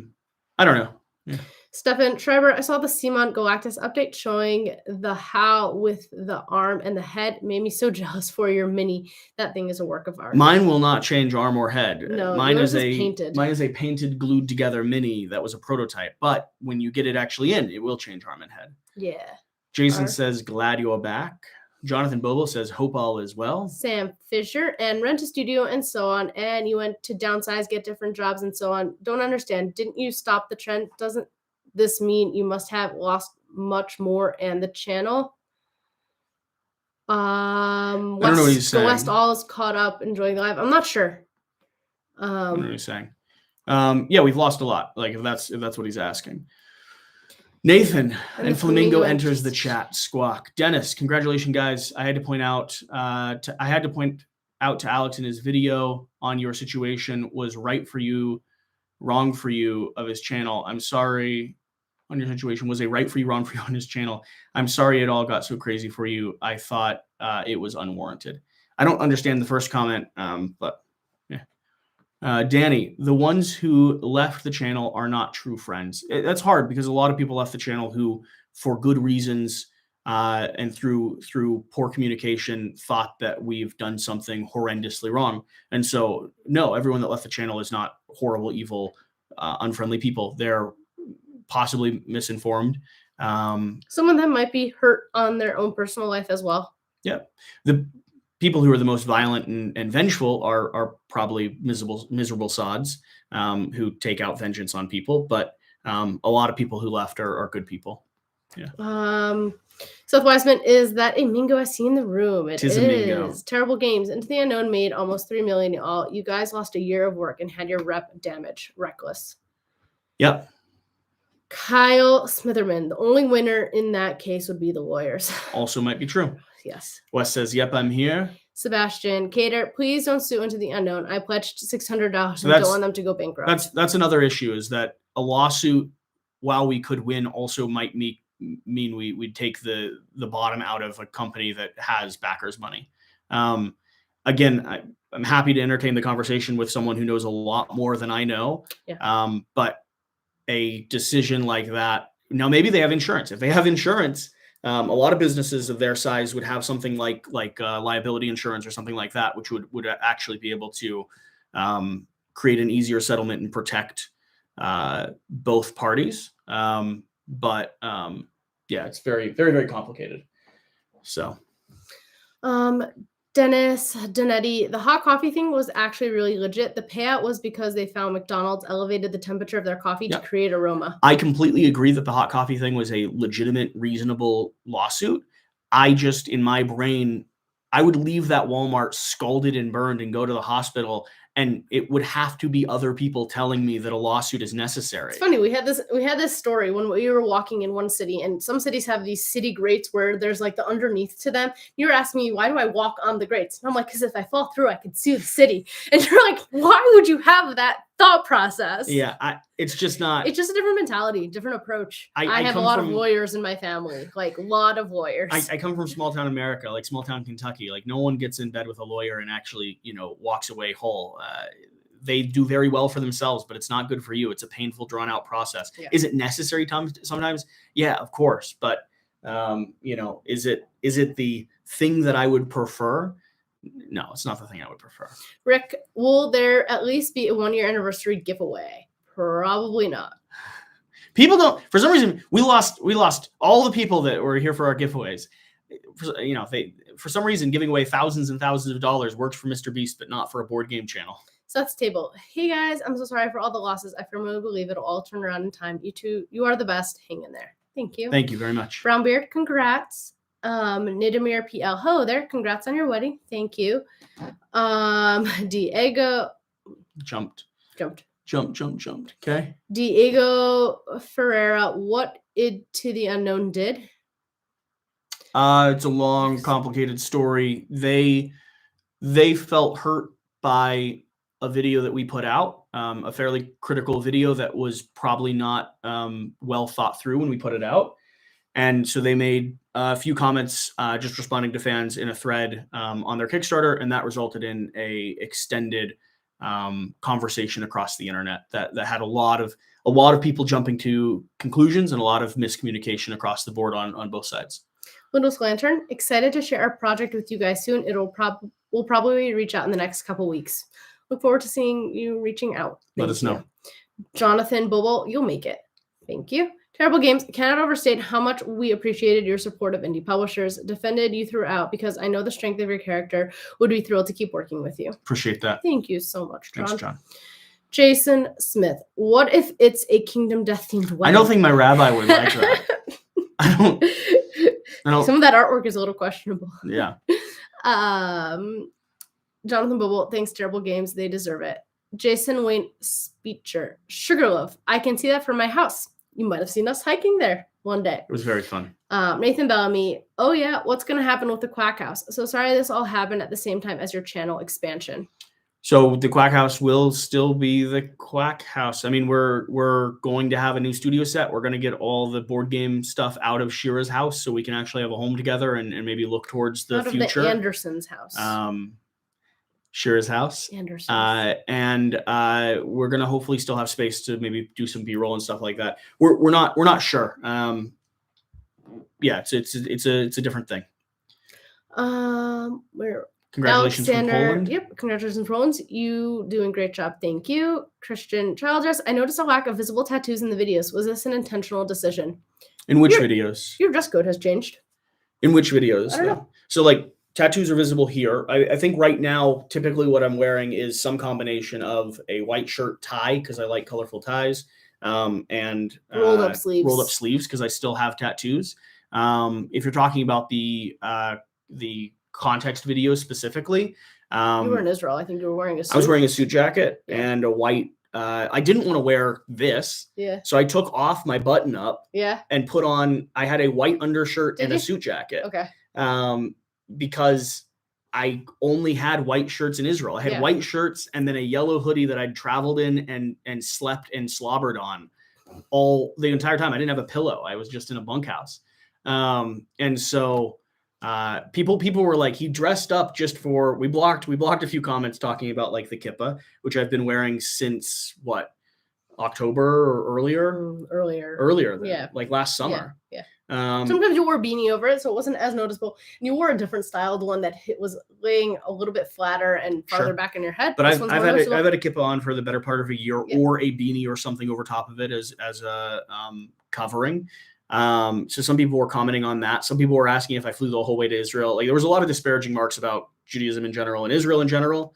don't know. Yeah. Stefan Schreiber, I saw the Simon Galactus update showing the how with the arm and the head. Made me so jealous for your mini. That thing is a work of art. Mine will not change arm or head. No, mine is painted. Mine is a painted, glued together mini that was a prototype. But when you get it actually in, it will change arm and head. Yeah. Jason says, glad you're back. Jonathan Bobo says, hope all is well. Sam Fisher, and rent a studio and so on. And you went to downsize, get different jobs and so on. Don't understand. Didn't you stop the trend? Doesn't this mean you must have lost much more and the channel? I don't know what he's saying. The West all is caught up enjoying live. I'm not sure. I don't know what he's saying. Yeah, we've lost a lot. Like if that's what he's asking. Nathan and Flamingo enters the chat. Squawk. Dennis, congratulations, guys. I had to point out to Alex in his video on your situation was right for you, wrong for you of his channel. I'm sorry on your situation was a right for you, wrong for you on his channel. I'm sorry it all got so crazy for you. I thought it was unwarranted. I don't understand the first comment, but yeah. Danny, the ones who left the channel are not true friends. That's hard because a lot of people left the channel who, for good reasons and through poor communication, thought that we've done something horrendously wrong. And so, no, everyone that left the channel is not horrible, evil, unfriendly people. They're possibly misinformed. Some of them might be hurt on their own personal life as well. Yeah. The people who are the most violent and vengeful are probably miserable sods who take out vengeance on people. But a lot of people who left are good people. Yeah. Seth Wiseman, is that a Mingo I see in the room? It is. A Mingo. Terrible Games. Into the Unknown made almost $3 million. All you guys lost a year of work and had your rep damaged. Reckless. Yep. Kyle Smitherman. The only winner in that case would be the lawyers. Also might be true. Yes. Wes says, yep, I'm here. Sebastian Cater, please don't sue Into the Unknown. I pledged $600 and don't want them to go bankrupt. That's another issue, is that a lawsuit, while we could win, also might mean we'd take the bottom out of a company that has backers' money. Again, I'm happy to entertain the conversation with someone who knows a lot more than I know. Yeah. But a decision like that, now maybe they have insurance. If they have insurance, a lot of businesses of their size would have something like liability insurance or something like that, which would actually be able to create an easier settlement and protect both parties. But yeah, it's very, very, very complicated. So, Dennis Donetti, the hot coffee thing was actually really legit. The payout was because they found McDonald's elevated the temperature of their coffee to create aroma. I completely agree that the hot coffee thing was a legitimate, reasonable lawsuit. I just, in my brain, I would leave that Walmart scalded and burned and go to the hospital, and it would have to be other people telling me that a lawsuit is necessary. It's funny. We had this story when we were walking in one city, and some cities have these city grates where there's like the underneath to them. You were asking me, why do I walk on the grates? And I'm like, because if I fall through, I could see the city. And you're like, why would you have that thought process? Yeah, it's just not. It's just a different mentality, different approach. I have a lot of lawyers in my family, like a lot of lawyers. I come from small town America, like small town Kentucky. Like no one gets in bed with a lawyer and actually, walks away whole. They do very well for themselves, but it's not good for you. It's a painful, drawn out process. Yeah. Is it necessary sometimes? Yeah, of course. But, is it the thing that I would prefer? No, it's not the thing I would prefer. Rick, will there at least be a 1-year anniversary giveaway? Probably not. People don't, for some reason, we lost all the people that were here for our giveaways. For some reason, giving away thousands and thousands of dollars works for Mr. Beast, but not for a board game channel. Seth's Table. Hey guys, I'm so sorry for all the losses. I firmly believe it'll all turn around in time. You two, you are the best. Hang in there. Thank you. Thank you very much. Brownbeard, congrats. Nidamir PL, ho there. Congrats on your wedding. Thank you. Diego jumped. Jumped. Okay. Diego Ferreira, what Into the Unknown did? It's a long, complicated story. They felt hurt by a video that we put out, a fairly critical video that was probably not well thought through when we put it out. And so they made a few comments just responding to fans in a thread on their Kickstarter, and that resulted in a extended conversation across the internet that had a lot of people jumping to conclusions and a lot of miscommunication across the board on both sides. Windows Lantern, excited to share our project with you guys soon. We'll probably reach out in the next couple weeks. Look forward to seeing you reaching out. Let us know. Jonathan Bobo, you'll make it. Thank you. Terrible Games, cannot overstate how much we appreciated your support of indie publishers, defended you throughout because I know the strength of your character, would be thrilled to keep working with you. Appreciate that. Thank you so much, John. Thanks, John. Jason Smith, what if it's a Kingdom Death themed wedding? I don't think my rabbi would like that. I don't. Some of that artwork is a little questionable. Yeah. Jonathan Bubble, thanks, Terrible Games. They deserve it. Jason Wayne Speecher, Sugarloaf. I can see that from my house. You might have seen us hiking there one day. It was very fun. Nathan Bellamy. Oh yeah, what's going to happen with the Quack House? So sorry this all happened at the same time as your channel expansion. So the Quack House will still be the Quack House. I mean, we're going to have a new studio set. We're going to get all the board game stuff out of Shira's house so we can actually have a home together and maybe look towards the future. Out of the Anderson's house. Shira's house. Anderson's. And we're going to hopefully still have space to maybe do some B-roll and stuff like that. We're not sure. Yeah, it's a different thing. Congratulations from Poland. Yep, congratulations from Poland. You doing a great job. Thank you. Christian Childress. I noticed a lack of visible tattoos in the videos. Was this an intentional decision? In which videos? Your dress code has changed. In which videos? I don't know. So like tattoos are visible here. I think right now, typically what I'm wearing is some combination of a white shirt tie because I like colorful ties, and rolled up sleeves because I still have tattoos. If you're talking about the context video specifically, you were in Israel. I think you were wearing a suit. I was wearing a suit jacket and a white. I didn't want to wear this, so I took off my button up, and put on. I had a white undershirt and a suit jacket. Okay. Because I only had white shirts in Israel. I had white shirts and then a yellow hoodie that I'd traveled in and slept and slobbered on all the entire time. I didn't have a pillow. I was just in a bunkhouse. And so people were like, he dressed up just for, we blocked a few comments talking about like the kippah, which I've been wearing since October or earlier than, like last summer. Yeah. Sometimes you wore a beanie over it, so it wasn't as noticeable. And you wore a different style, the one that was laying a little bit flatter and farther back in your head. But I've had a kippah on for the better part of a year, or a beanie or something over top of it as a covering. So some people were commenting on that. Some people were asking if I flew the whole way to Israel. Like there was a lot of disparaging marks about Judaism in general and Israel in general,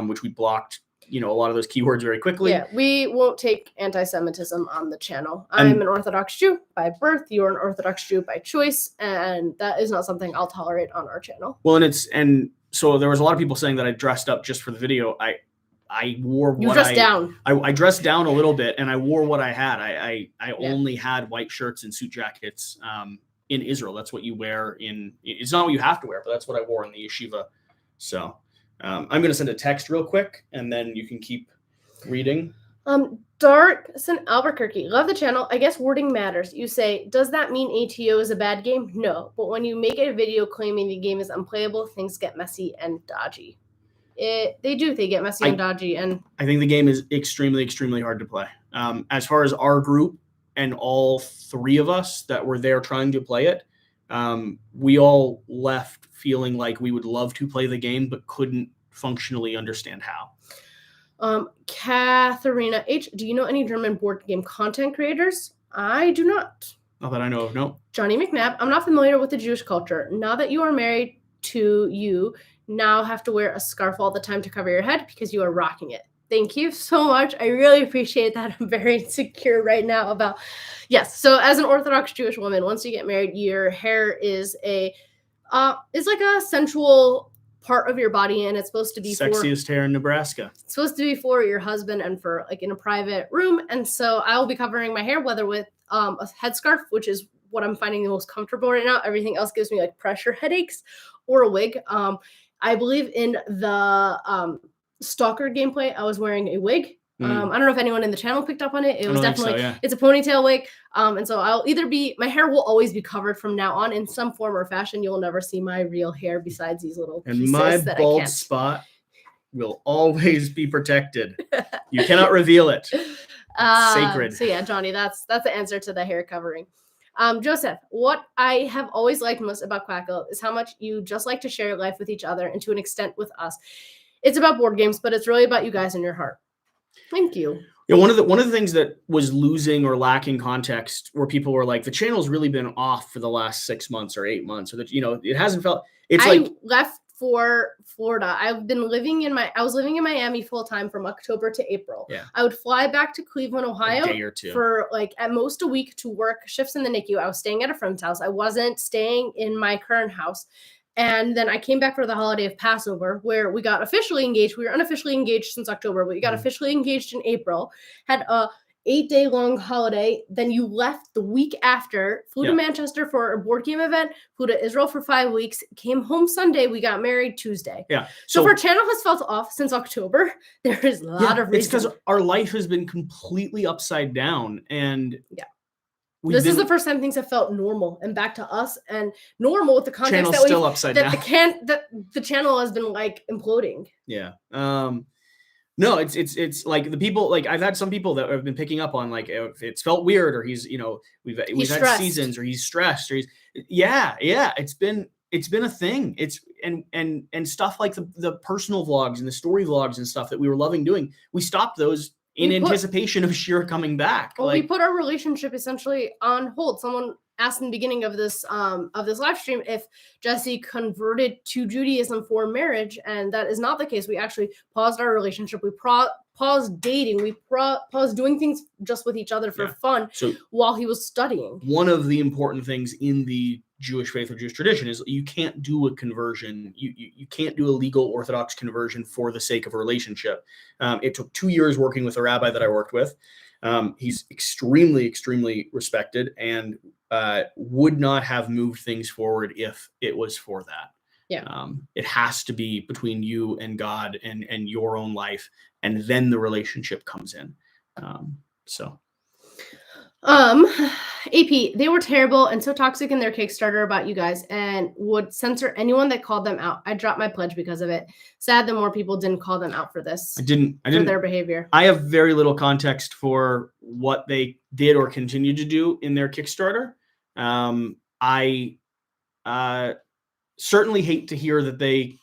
which we blocked. A lot of those keywords very quickly. Yeah, we won't take anti-Semitism on the channel. I'm an Orthodox Jew by birth. You're an Orthodox Jew by choice, and that is not something I'll tolerate on our channel. Well, and so there was a lot of people saying that I dressed up just for the video. I wore what I dressed down a little bit, and I wore what I had. I only had white shirts and suit jackets in Israel. That's what you wear it's not what you have to wear, but that's what I wore in the yeshiva. So. I'm going to send a text real quick, and then you can keep reading. Dark St. Albuquerque. Love the channel. I guess wording matters. You say, does that mean ATO is a bad game? No. But when you make a video claiming the game is unplayable, things get messy and dodgy. They do. They get messy and dodgy. And I think the game is extremely, extremely hard to play. As far as our group and all three of us that were there trying to play it, we all left feeling like we would love to play the game, but couldn't functionally understand how. Katharina H. Do you know any German board game content creators? I do not. Not that I know of, no. Johnny McNabb. I'm not familiar with the Jewish culture. Now that you are married to you, now have to wear a scarf all the time to cover your head because you are rocking it. Thank you so much. I really appreciate that. I'm very insecure right now about, yes. So as an Orthodox Jewish woman, once you get married, your hair is like a sensual part of your body, and it's supposed to be sexiest hair in Nebraska. It's supposed to be for your husband and for like in a private room. And so I will be covering my hair, whether with a headscarf, which is what I'm finding the most comfortable right now. Everything else gives me like pressure headaches, or a wig. I believe in the Stalker gameplay, I was wearing a wig. I don't know if anyone in the channel picked up on it. It was definitely, it's a ponytail wig. And so I'll either my hair will always be covered from now on in some form or fashion. You'll never see my real hair besides these little pieces. And my bald spot will always be protected. You cannot reveal it. It's sacred. So yeah, Johnny, that's the answer to the hair covering. Joseph, what I have always liked most about Quackalope is how much you just like to share your life with each other and to an extent with us. It's about board games, but it's really about you guys and your heart. Thank you. Yeah, one of the things that was losing or lacking context, where people were like, the channel's really been off for the last 6 months or 8 months, or that it hasn't felt. I left for Florida. I was living in Miami full time from October to April. Yeah. I would fly back to Cleveland, Ohio A day or two. for like at most a week to work shifts in the NICU. I was staying at a friend's house. I wasn't staying in my current house. And then I came back for the holiday of Passover, where we got officially engaged. We were unofficially engaged since October, but we got officially engaged in April. Had a 8-day long holiday. Then you left the week after, flew to Manchester for a board game event, flew to Israel for 5 weeks, came home Sunday. We got married Tuesday. Yeah. So if our channel has felt off since October, there is a lot of reasons. It's because our life has been completely upside down. And this is the first time things have felt normal and back to us, and normal with the context channel's that still upside down. The channel has been like imploding. Yeah. No, it's like the people, like I've had some people that have been picking up on like if it's felt weird, or he's, we've had stressed. seasons, or he's stressed, or it's been a thing. It's and stuff like the personal vlogs and the story vlogs and stuff that we were loving doing. We stopped those in anticipation of Shira coming back. Well, we put our relationship essentially on hold. Someone asked in the beginning of this live stream if Jesse converted to Judaism for marriage, and that is not the case. We actually paused our relationship. We paused dating. We paused doing things just with each other for fun while he was studying. One of the important things in the Jewish faith or Jewish tradition is you can't do a conversion. You can't do a legal Orthodox conversion for the sake of a relationship. It took 2 years working with a rabbi that I worked with. He's extremely, extremely respected, and would not have moved things forward if it was for that. Yeah. It has to be between you and God and your own life, and then the relationship comes in. AP, they were terrible and so toxic in their Kickstarter about you guys, and would censor anyone that called them out. I dropped my pledge because of it. Sad that more people didn't call them out for this. I didn't for their behavior. I have very little context for what they did or continue to do in their Kickstarter. I certainly hate to hear that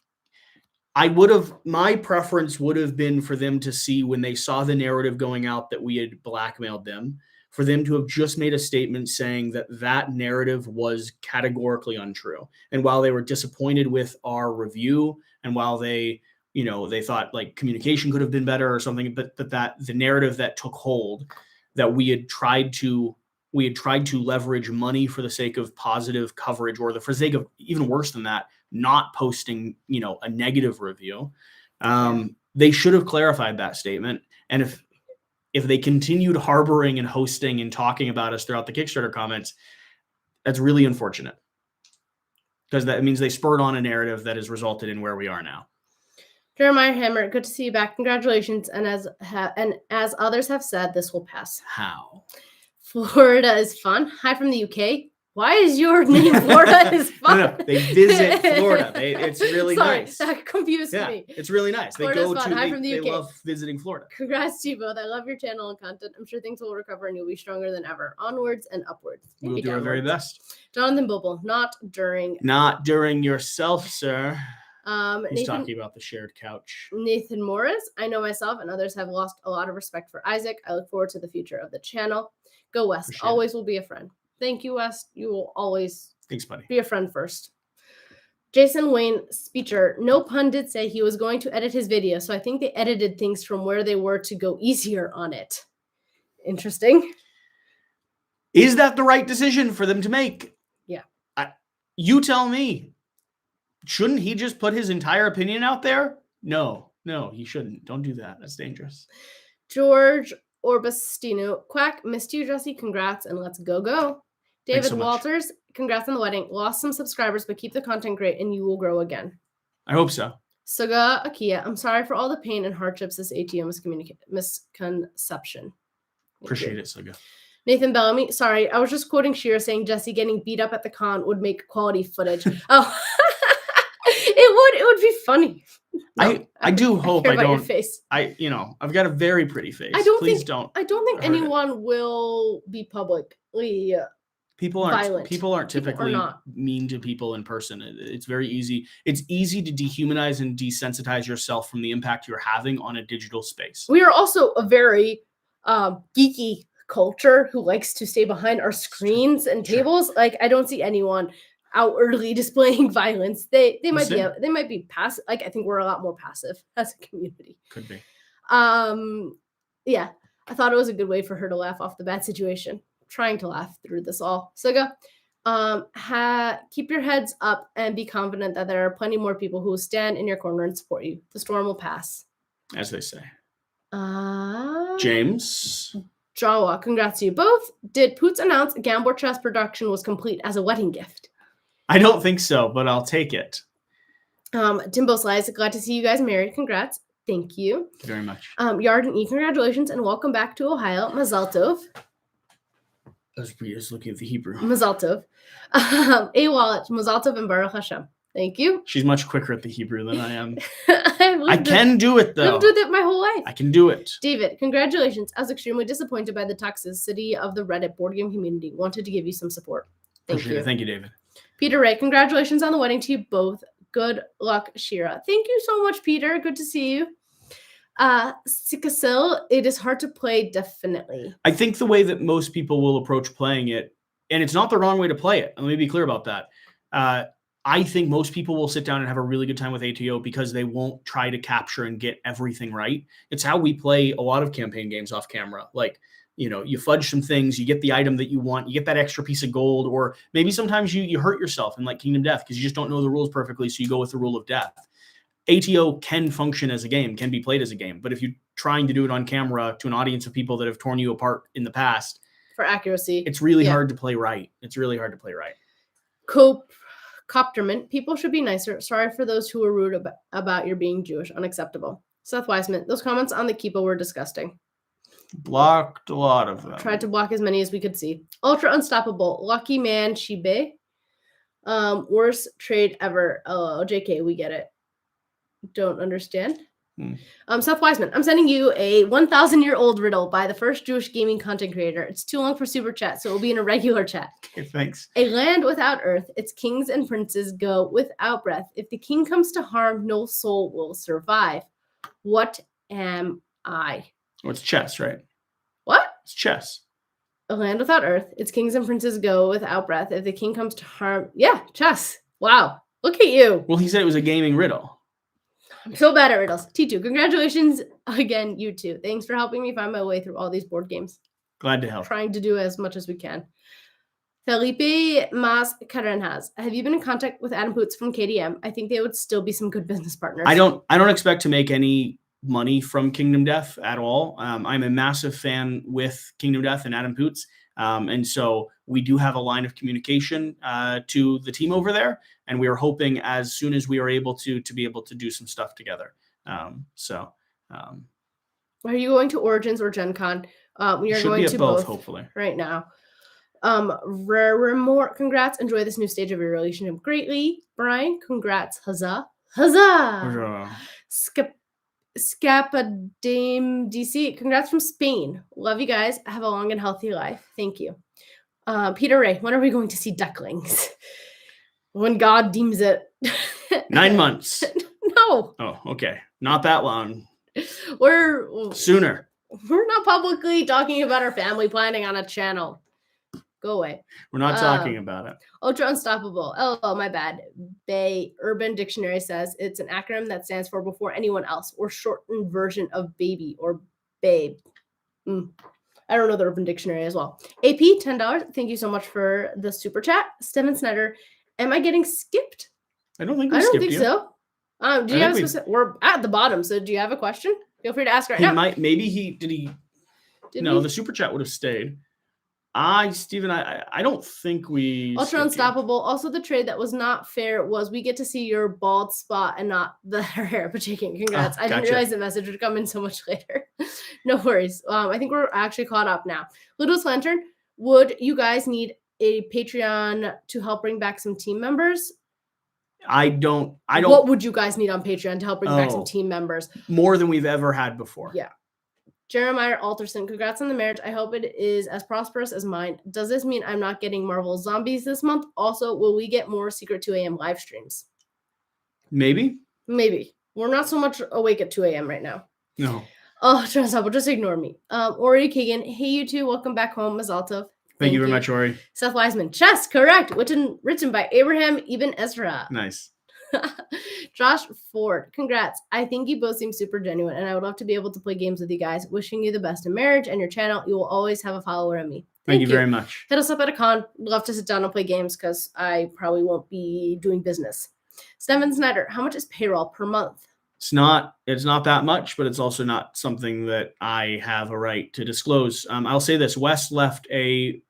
my preference would have been for them to see, when they saw the narrative going out that we had blackmailed them, for them to have just made a statement saying that narrative was categorically untrue. And while they were disappointed with our review, and while they thought like communication could have been better or something, but that the narrative that took hold, that we had tried to leverage money for the sake of positive coverage, or for the sake of, even worse than that, not posting, a negative review. They should have clarified that statement. And if they continued harboring and hosting and talking about us throughout the Kickstarter comments, that's really unfortunate, because that means they spurred on a narrative that has resulted in where we are now. Jeremiah Hammer, good to see you back. Congratulations. And as others have said, this will pass. How? Florida is fun. Hi from the UK. Why is your name Florida is fun? No, they visit Florida. It's really nice. That confused me. It's really nice. They love visiting Florida. Congrats to you both. I love your channel and content. I'm sure things will recover and you'll be stronger than ever. Onwards and upwards. We'll do our very best. Jonathan Bubble, not during yourself, sir. He's Nathan, talking about the shared couch. Nathan Morris, I know myself and others have lost a lot of respect for Isaac. I look forward to the future of the channel. Go West. Always will be a friend. Thank you, West. You will always be a friend first. Jason Wayne Speecher. No pun did say he was going to edit his video, so I think they edited things from where they were to go easier on it. Interesting. Is that the right decision for them to make? Yeah. You tell me. Shouldn't he just put his entire opinion out there? No, he shouldn't. Don't do that. That's dangerous. George Orbastino. Quack, missed you, Jesse. Congrats, and let's go. David Walters, congrats on the wedding. Lost some subscribers, but keep the content great, and you will grow again. I hope so. Saga Akia, I'm sorry for all the pain and hardships this ATO misconception. Appreciate it, Saga. Nathan Bellamy, sorry, I was just quoting Shira saying Jesse getting beat up at the con would make quality footage. Oh, it would be funny. No, I do hope I don't. Your face. I've got a very pretty face. I don't think anyone will be publicly People aren't violent. People aren't typically mean to people in person. It's very easy. It's easy to dehumanize and desensitize yourself from the impact you're having on a digital space. We are also a very geeky culture who likes to stay behind our screens and tables. Like, I don't see anyone outwardly displaying violence. They We'll might see. they might be passive. Like, I think we're a lot more passive as a community. Could be. Yeah, I thought it was a good way for her to laugh off the bad situation. Trying to laugh through this all. So go. Keep your heads up and be confident that there are plenty more people who will stand in your corner and support you. The storm will pass. As they say. James James. Jawa, congrats to you both. Did Poots announce Gambler Chess production was complete as a wedding gift? I don't think so, but I'll take it. Timbo Slice, glad to see you guys married. Congrats. Thank you. Thank you very much. Yard and E, congratulations and welcome back to Ohio. Mazal Tov. I was looking at the Hebrew. Mazal Tov. A Wallet, Mazal Tov and Baruch Hashem. Thank you. She's much quicker at the Hebrew than I am. I can do it, though. I've lived with it my whole life. I can do it. David, congratulations. I was extremely disappointed by the toxicity of the Reddit board game community. Wanted to give you some support. Thank you. Thank you, David. Peter Ray, congratulations on the wedding to you both. Good luck, Shira. Thank you so much, Peter. Good to see you. Sikasil, it is hard to play, definitely. I think the way that most people will approach playing it, and it's not the wrong way to play it. Let me be clear about that. I think most people will sit down and have a really good time with ATO because they won't try to capture and get everything right. It's how we play a lot of campaign games off camera. Like, you fudge some things, you get the item that you want, you get that extra piece of gold, or maybe sometimes you hurt yourself in like Kingdom Death because you just don't know the rules perfectly, so you go with the rule of death. ATO can function as a game, can be played as a game, but if you're trying to do it on camera to an audience of people that have torn you apart in the past, for accuracy, it's really hard to play right. It's really hard to play right. Copterman, people should be nicer. Sorry for those who were rude about your being Jewish. Unacceptable. Seth Wiseman, those comments on the Kippah were disgusting. Blocked a lot of them. Tried to block as many as we could see. Ultra Unstoppable. Lucky Man Shibe. Worst trade ever. Oh, JK, we get it. Don't understand. Seth Wiseman, I'm sending you a 1,000-year-old riddle by the first Jewish gaming content creator. It's too long for super chat, so it will be in a regular chat. Okay, thanks. A land without earth, its kings and princes go without breath. If the king comes to harm, no soul will survive. What am I? Oh, it's chess, right? What? It's chess. A land without earth, its kings and princes go without breath. If the king comes to harm... Yeah, chess. Wow. Look at you. Well, he said it was a gaming riddle. I'm so bad at riddles. T2, congratulations again, you two. Thanks for helping me find my way through all these board games. Glad to help. Trying to do as much as we can. Felipe Mas Carenhas, have you been in contact with Adam Poots from KDM? I think they would still be some good business partners. I don't expect to make any money from Kingdom Death at all. I'm a massive fan with Kingdom Death and Adam Poots. And so we do have a line of communication to the team over there. And we are hoping as soon as we are able to be able to do some stuff together. Are you going to Origins or Gen Con? We are going to both, hopefully. Right now. More congrats. Enjoy this new stage of your relationship greatly. Brian, congrats. Huzzah. Huzzah. Scapadame DC, congrats from Spain. Love you guys. Have a long and healthy life. Thank you. Peter Ray, when are we going to see ducklings? When God deems it. 9 months. No. Oh, okay. Not that long. Sooner. We're not publicly talking about our family planning on a channel. Go away. We're not talking about it. Ultra Unstoppable. Oh, my bad. Bay Urban Dictionary says it's an acronym that stands for before anyone else, or shortened version of baby or babe. I don't know the Urban Dictionary as well. AP, $10. Thank you so much for the super chat. Steven Snyder, am I getting skipped? I don't think so. Do you have a specific? We're at the bottom, so do you have a question? Feel free to ask right now. The super chat would have stayed. Steven, I don't think we... Ultra Unstoppable. Also, the trade that was not fair was we get to see your bald spot and not the hair. But congrats. I didn't realize the message would come in so much later. No worries. I think we're actually caught up now. Littlest Lantern, would you guys need a Patreon to help bring back some team members? I don't. What would you guys need on Patreon to help bring back some team members? More than we've ever had before. Yeah. Jeremiah Alterson, congrats on the marriage. I hope it is as prosperous as mine. Does this mean I'm not getting Marvel Zombies this month? Also, will we get more Secret 2 a.m. live streams? Maybe. We're not so much awake at 2 a.m. right now. No. Oh, turns out, just ignore me. Ori Kagan, hey, you two, welcome back home, Mazal Tov. Thank you very much, Ori. Seth Wiseman, chess, correct. Written by Abraham Ibn Ezra. Nice. Josh Ford, congrats. I think you both seem super genuine, and I would love to be able to play games with you guys. Wishing you the best in marriage and your channel. You will always have a follower in me. Thank you very much. Hit us up at a con. Love to sit down and play games because I probably won't be doing business. Steven Snyder, how much is payroll per month? It's not that much, but it's also not something that I have a right to disclose. I'll say this: Wes left a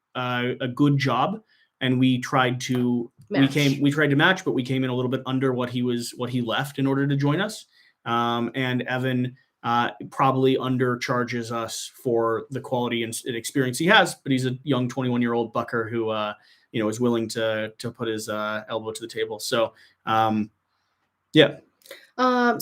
good job, and we tried to match, but we came in a little bit under what he left in order to join us. And Evan probably undercharges us for the quality and experience he has, but he's a young 21-year-old bucker who is willing to put his elbow to the table. So yeah. I'm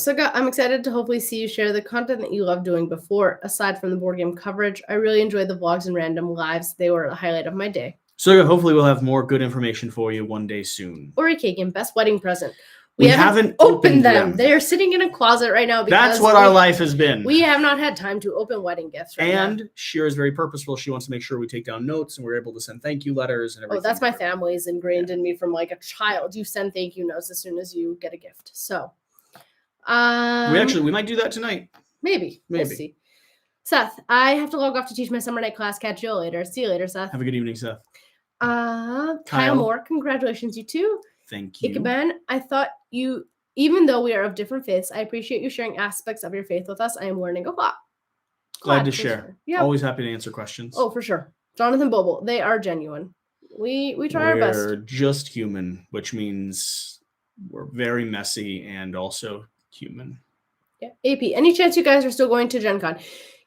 excited to hopefully see you share the content that you love doing before, aside from the board game coverage. I really enjoyed the vlogs and random lives. They were a highlight of my day. So hopefully we'll have more good information for you one day soon. Ori Kagan, best wedding present. We haven't opened them. They are sitting in a closet right now. That's what our life has been. We have not had time to open wedding gifts right now. And Shira is very purposeful. She wants to make sure we take down notes and we're able to send thank you letters and everything. Oh, that's my family's ingrained in me from like a child. You send thank you notes as soon as you get a gift. So we might do that tonight. Maybe. We'll see. Seth, I have to log off to teach my summer night class. Catch you later. See you later, Seth. Have a good evening, Seth. Kyle Moore, congratulations, you too. Thank you. Ikaben, I thought even though we are of different faiths, I appreciate you sharing aspects of your faith with us. I am learning a lot. Glad to share. Yep. Always happy to answer questions. Oh, for sure. Jonathan Boble, they are genuine. We try our best. We're just human, which means we're very messy and also human. Yeah. AP, any chance you guys are still going to Gen Con?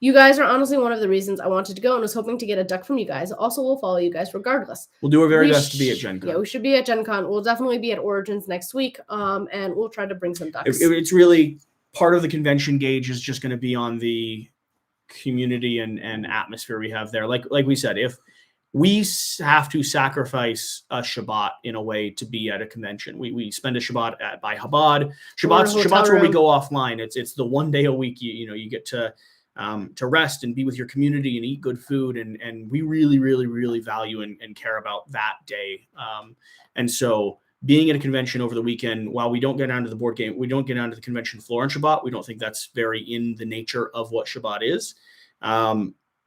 You guys are honestly one of the reasons I wanted to go and was hoping to get a duck from you guys. Also, we'll follow you guys regardless. We'll do our very best to be at Gen Con. Yeah, we should be at Gen Con. We'll definitely be at Origins next week, and we'll try to bring some ducks. It's really part of the convention gauge is just going to be on the community and atmosphere we have there. Like we said, if we have to sacrifice a Shabbat in a way to be at a convention. We spend a Shabbat by Chabad. Shabbat's where we go offline. It's the one day a week you get to rest and be with your community and eat good food. And we really, really, really value and care about that day. And so being at a convention over the weekend, while we don't get down to the board game, we don't get down to the convention floor on Shabbat. We don't think that's very in the nature of what Shabbat is.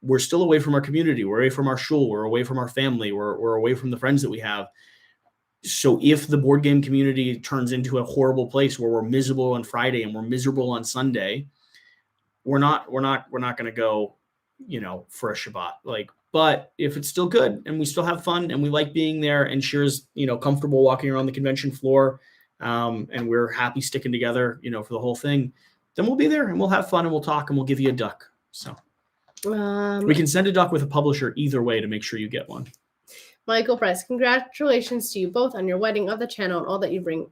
We're still away from our community. We're away from our shul. We're away from our family. We're away from the friends that we have. So if the board game community turns into a horrible place where we're miserable on Friday and we're miserable on Sunday, we're not going to go, for a Shabbat. But if it's still good and we still have fun and we like being there and Shira's, comfortable walking around the convention floor, and we're happy sticking together, for the whole thing, then we'll be there and we'll have fun and we'll talk and we'll give you a duck. So we can send a duck with a publisher either way to make sure you get one. Michael Price, congratulations to you both on your wedding of the channel and all that you bring.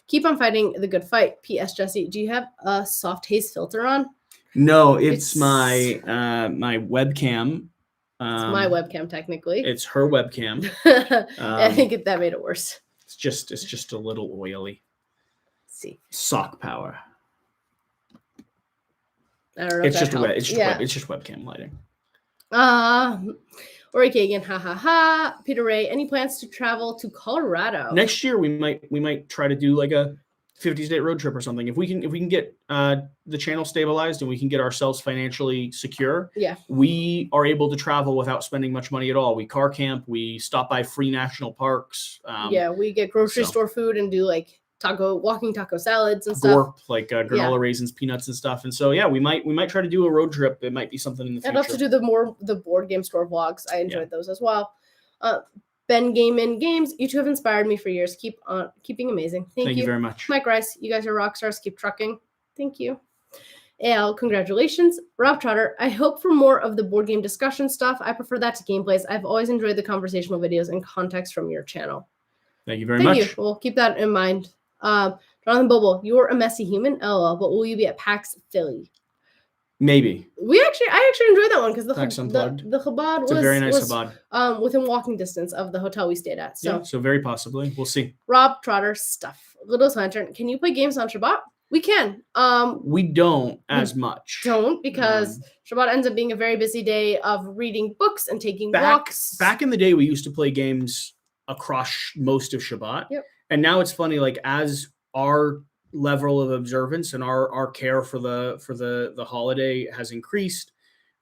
Keep on fighting the good fight. P.S. Jesse, do you have a soft haze filter on? No, it's my my webcam. It's my webcam, technically. It's her webcam. I think that made it worse. It's just a little oily. Let's see. Sock power. I don't know. It's just webcam lighting. Ori Kagan, ha. Peter Ray, any plans to travel to Colorado? Next year we might try to do like a 50-state road trip or something. If we can get the channel stabilized and we can get ourselves financially secure, we are able to travel without spending much money at all. We car camp, we stop by free national parks. We get grocery store food and do like walking taco salads and stuff. Gorp, like granola raisins, peanuts and stuff. And so we might try to do a road trip. It might be something in the future. I'd love to do the board game store vlogs. I enjoyed those as well. Ben Game in Games, you two have inspired me for years. Keep on keeping amazing. Thank you very much. Mike Rice, you guys are rock stars. Keep trucking. Thank you. AL, congratulations. Rob Trotter, I hope for more of the board game discussion stuff. I prefer that to gameplays. I've always enjoyed the conversational videos and context from your channel. Thank you very much. Thank you. We'll keep that in mind. Jonathan Boble, you're a messy human, LOL, but will you be at PAX Philly? Maybe. I actually enjoyed that one because the Chabad was a very nice Chabad. Within walking distance of the hotel we stayed at. So very possibly. We'll see. Rob Trotter stuff. Little Lantern, can you play games on Shabbat? We can. We don't as much. Don't, because Shabbat ends up being a very busy day of reading books and taking walks. Back in the day, we used to play games across most of Shabbat. Yep. And now it's funny, like as our level of observance and our care for the holiday has increased,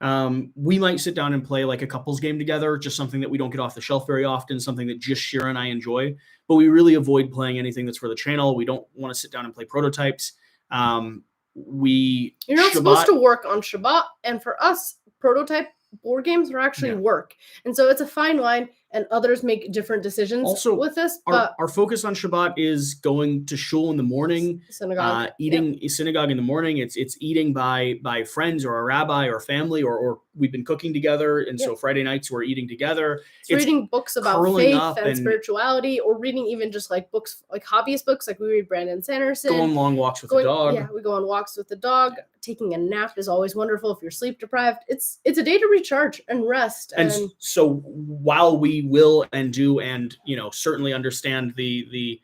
we might sit down and play like a couples game together, just something that we don't get off the shelf very often, something that just Shira and I enjoy. But we really avoid playing anything that's for the channel. We don't want to sit down and play prototypes. You're not supposed to work on Shabbat, and for us, prototype board games are actually work, and so it's a fine line. And others make different decisions also with this. But our focus on Shabbat is going to shul in the morning, synagogue, eating synagogue in the morning. It's eating by friends or a rabbi or family, or we've been cooking together, and so Friday nights we're eating together. It's reading books about faith and spirituality, or reading even just like books, like hobbyist books, like we read Brandon Sanderson. Go on long walks with the dog. Yeah, we go on walks with the dog. Taking a nap is always wonderful if you're sleep deprived. It's a day to recharge and rest. And so while we will and do and certainly understand the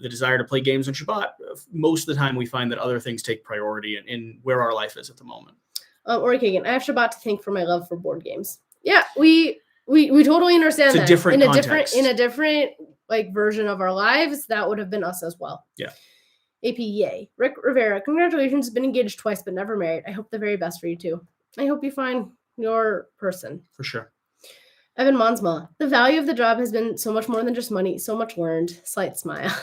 desire to play games on Shabbat, most of the time we find that other things take priority in where our life is at the moment. Ori Kagan, I have Shabbat to thank for my love for board games. Yeah, we totally understand it's that. In a different like version of our lives, that would have been us as well. Yeah. AP, yay. Rick Rivera, congratulations, been engaged twice but never married. I hope the very best for you too. I hope you find your person. For sure. Evan Monsma, the value of the job has been so much more than just money, so much learned. Slight smile.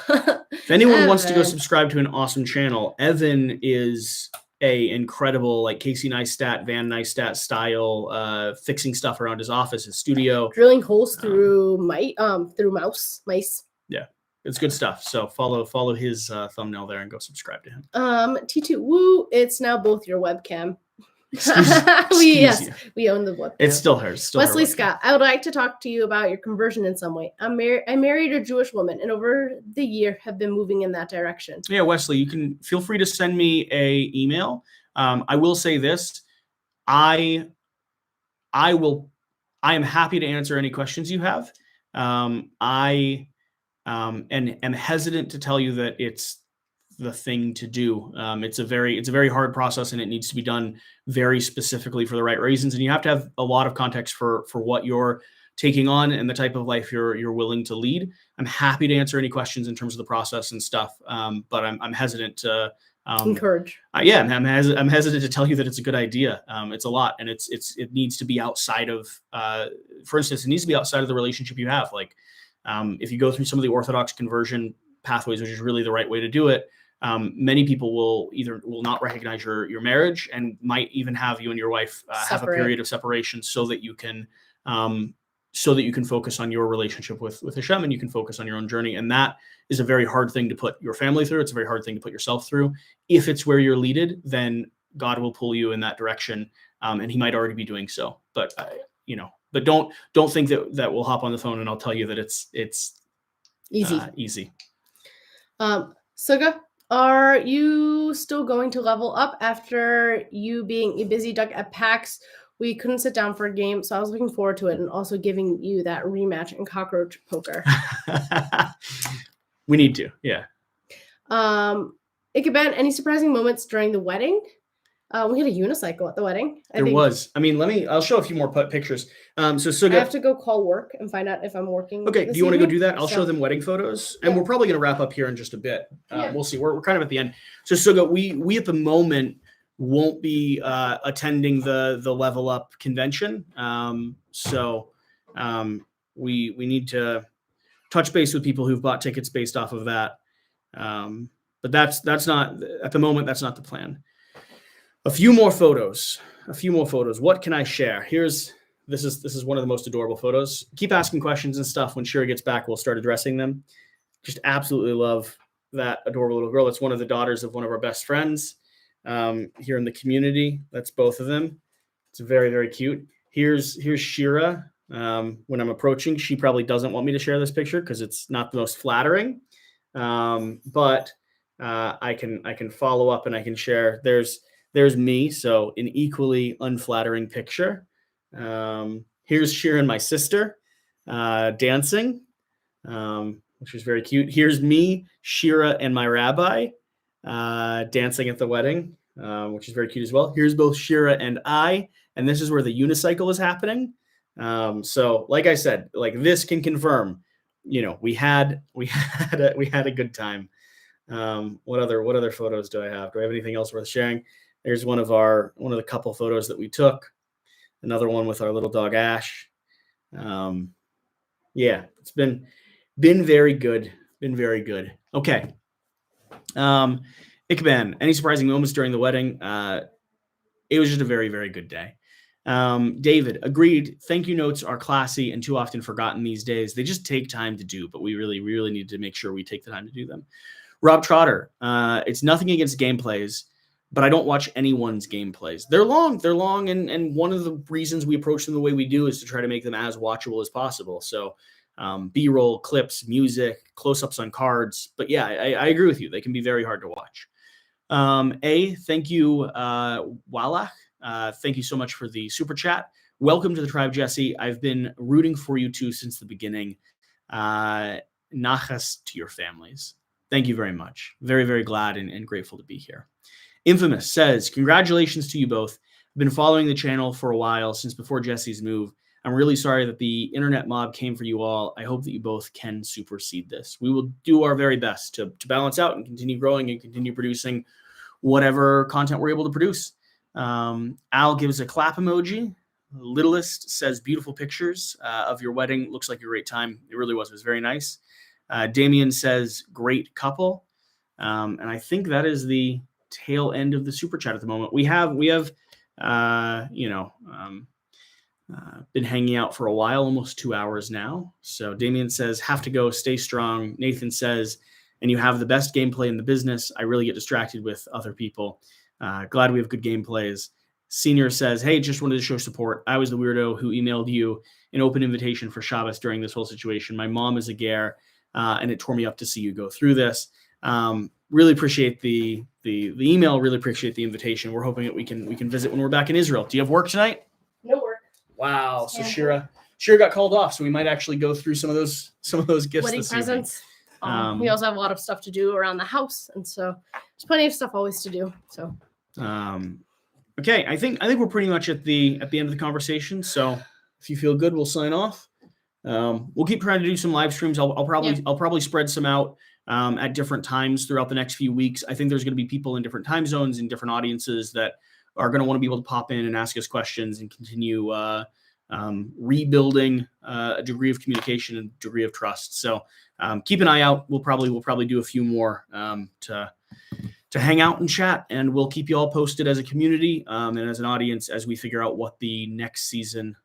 If anyone wants to go subscribe to an awesome channel, Evan is a incredible like Casey Neistat, Van Neistat style, fixing stuff around his office, his studio. Drilling holes through mice. Yeah. It's good stuff. So follow his thumbnail there and go subscribe to him. T2 Woo, it's now both your webcam. We own the webcam. It's still hers. Wesley Scott, I would like to talk to you about your conversion in some way. I married a Jewish woman, and over the year have been moving in that direction. Yeah, Wesley, you can feel free to send me a email. I will say this: I am happy to answer any questions you have. I am hesitant to tell you that it's the thing to do. It's a very hard process, and it needs to be done very specifically for the right reasons. And you have to have a lot of context for what you're taking on and the type of life you're willing to lead. I'm happy to answer any questions in terms of the process and stuff. But I'm hesitant to encourage. I'm hesitant to tell you that it's a good idea. It's a lot, and it needs to be outside of, for instance, it needs to be outside of the relationship you have. Like if you go through some of the Orthodox conversion pathways, which is really the right way to do it, many people will not recognize your marriage and might even have you and your wife have a period of separation so that you can focus on your relationship with Hashem, and you can focus on your own journey. And that is a very hard thing to put your family through. It's a very hard thing to put yourself through. If it's where you're leaded, then God will pull you in that direction. And he might already be doing so, but but don't think that we'll hop on the phone and I'll tell you that it's easy. Suga, are you still going to level up after you being a busy duck at PAX? We couldn't sit down for a game, so I was looking forward to it and also giving you that rematch in cockroach poker. We need to, yeah. Ikaben, any surprising moments during the wedding? We had a unicycle at the wedding. There was. I mean, I'll show a few more pictures. So Suga, I have to go call work and find out if I'm working. Okay, do you want to go do that? I'll show them wedding photos, and we're probably going to wrap up here in just a bit. We'll see. We're kind of at the end. So Suga, we at the moment won't be attending the Level Up convention. We need to touch base with people who've bought tickets based off of that. But that's not at the moment. That's not the plan. A few more photos. What can I share? This is one of the most adorable photos. Keep asking questions and stuff. When Shira gets back, we'll start addressing them. Just absolutely love that adorable little girl. That's one of the daughters of one of our best friends here in the community. That's both of them. It's very, very cute. Here's Shira. When I'm approaching, she probably doesn't want me to share this picture because it's not the most flattering. But I can follow up and I can share. There's me, so an equally unflattering picture. Here's Shira and my sister dancing, which is very cute. Here's me, Shira, and my rabbi. dancing at the wedding, which is very cute as well. Here's both Shira and I, and this is where the unicycle is happening. So like I said, like this can confirm, we had a good time. What other photos do I have? Do I have anything else worth sharing? There's one of the couple photos that we took. Another one with our little dog Ash. Yeah, it's been very good. Been very good. Okay. Ikban, any surprising moments during the wedding? It was just a very, very good day. David, agreed. Thank you notes are classy and too often forgotten these days. They just take time to do, but we really need to make sure we take the time to do them. Rob Trotter, it's nothing against gameplays, but I don't watch anyone's gameplays. They're long, and one of the reasons we approach them the way we do is to try to make them as watchable as possible. So B-roll, clips, music, close-ups on cards. But yeah, I agree with you. They can be very hard to watch. Thank you, Wallach. Thank you so much for the super chat. Welcome to the tribe, Jesse. I've been rooting for you two since the beginning. Nachas to your families. Thank you very much. Very, very glad and grateful to be here. Infamous says, congratulations to you both. I've been following the channel for a while, since before Jesse's move. I'm really sorry that the internet mob came for you all. I hope that you both can supersede this. We will do our very best to balance out and continue growing and continue producing whatever content we're able to produce. Al gives a clap emoji. Littlest says, beautiful pictures of your wedding. Looks like a great time. It really was. It was very nice. Damien says, great couple. And I think that is the tail end of the super chat at the moment. We have been hanging out for a while, almost 2 hours now. So Damien says, have to go, stay strong. Nathan says, and you have the best gameplay in the business. I really get distracted with other people. Glad we have good gameplays. Senior says, hey, just wanted to show support. I was the weirdo who emailed you an open invitation for Shabbos during this whole situation. My mom is a ger, and it tore me up to see you go through this. Really appreciate the email. Really appreciate the invitation. We're hoping that we can visit when we're back in Israel. Do you have work tonight? No work. Wow. So Shira got called off, so we might actually go through some of those gifts. Wedding this presents. We also have a lot of stuff to do around the house, and so there's plenty of stuff always to do. So. Okay, I think we're pretty much at the end of the conversation. So if you feel good, we'll sign off. We'll keep trying to do some live streams. I'll probably spread some out at different times throughout the next few weeks. I think there's going to be people in different time zones and different audiences that are going to want to be able to pop in and ask us questions and continue rebuilding a degree of communication and degree of trust. So keep an eye out. We'll probably do a few more to hang out and chat, and we'll keep you all posted as a community and as an audience as we figure out what the next season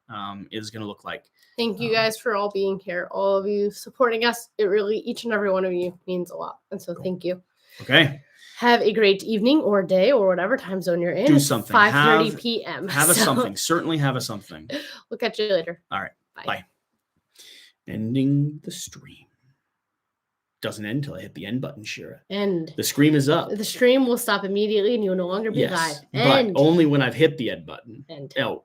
is going to look like. Thank you guys for all being here, all of you supporting us. It really, each and every one of you means a lot. And so thank you. Okay. Have a great evening or day or whatever time zone you're in. Do something. 5:30 p.m. Have a something. Certainly have a something. We'll catch you later. All right. Bye. Ending the stream. Doesn't end until I hit the end button, Shira. End. The stream is up. The stream will stop immediately and you will no longer be live. But only when I've hit the end button. End. Oh.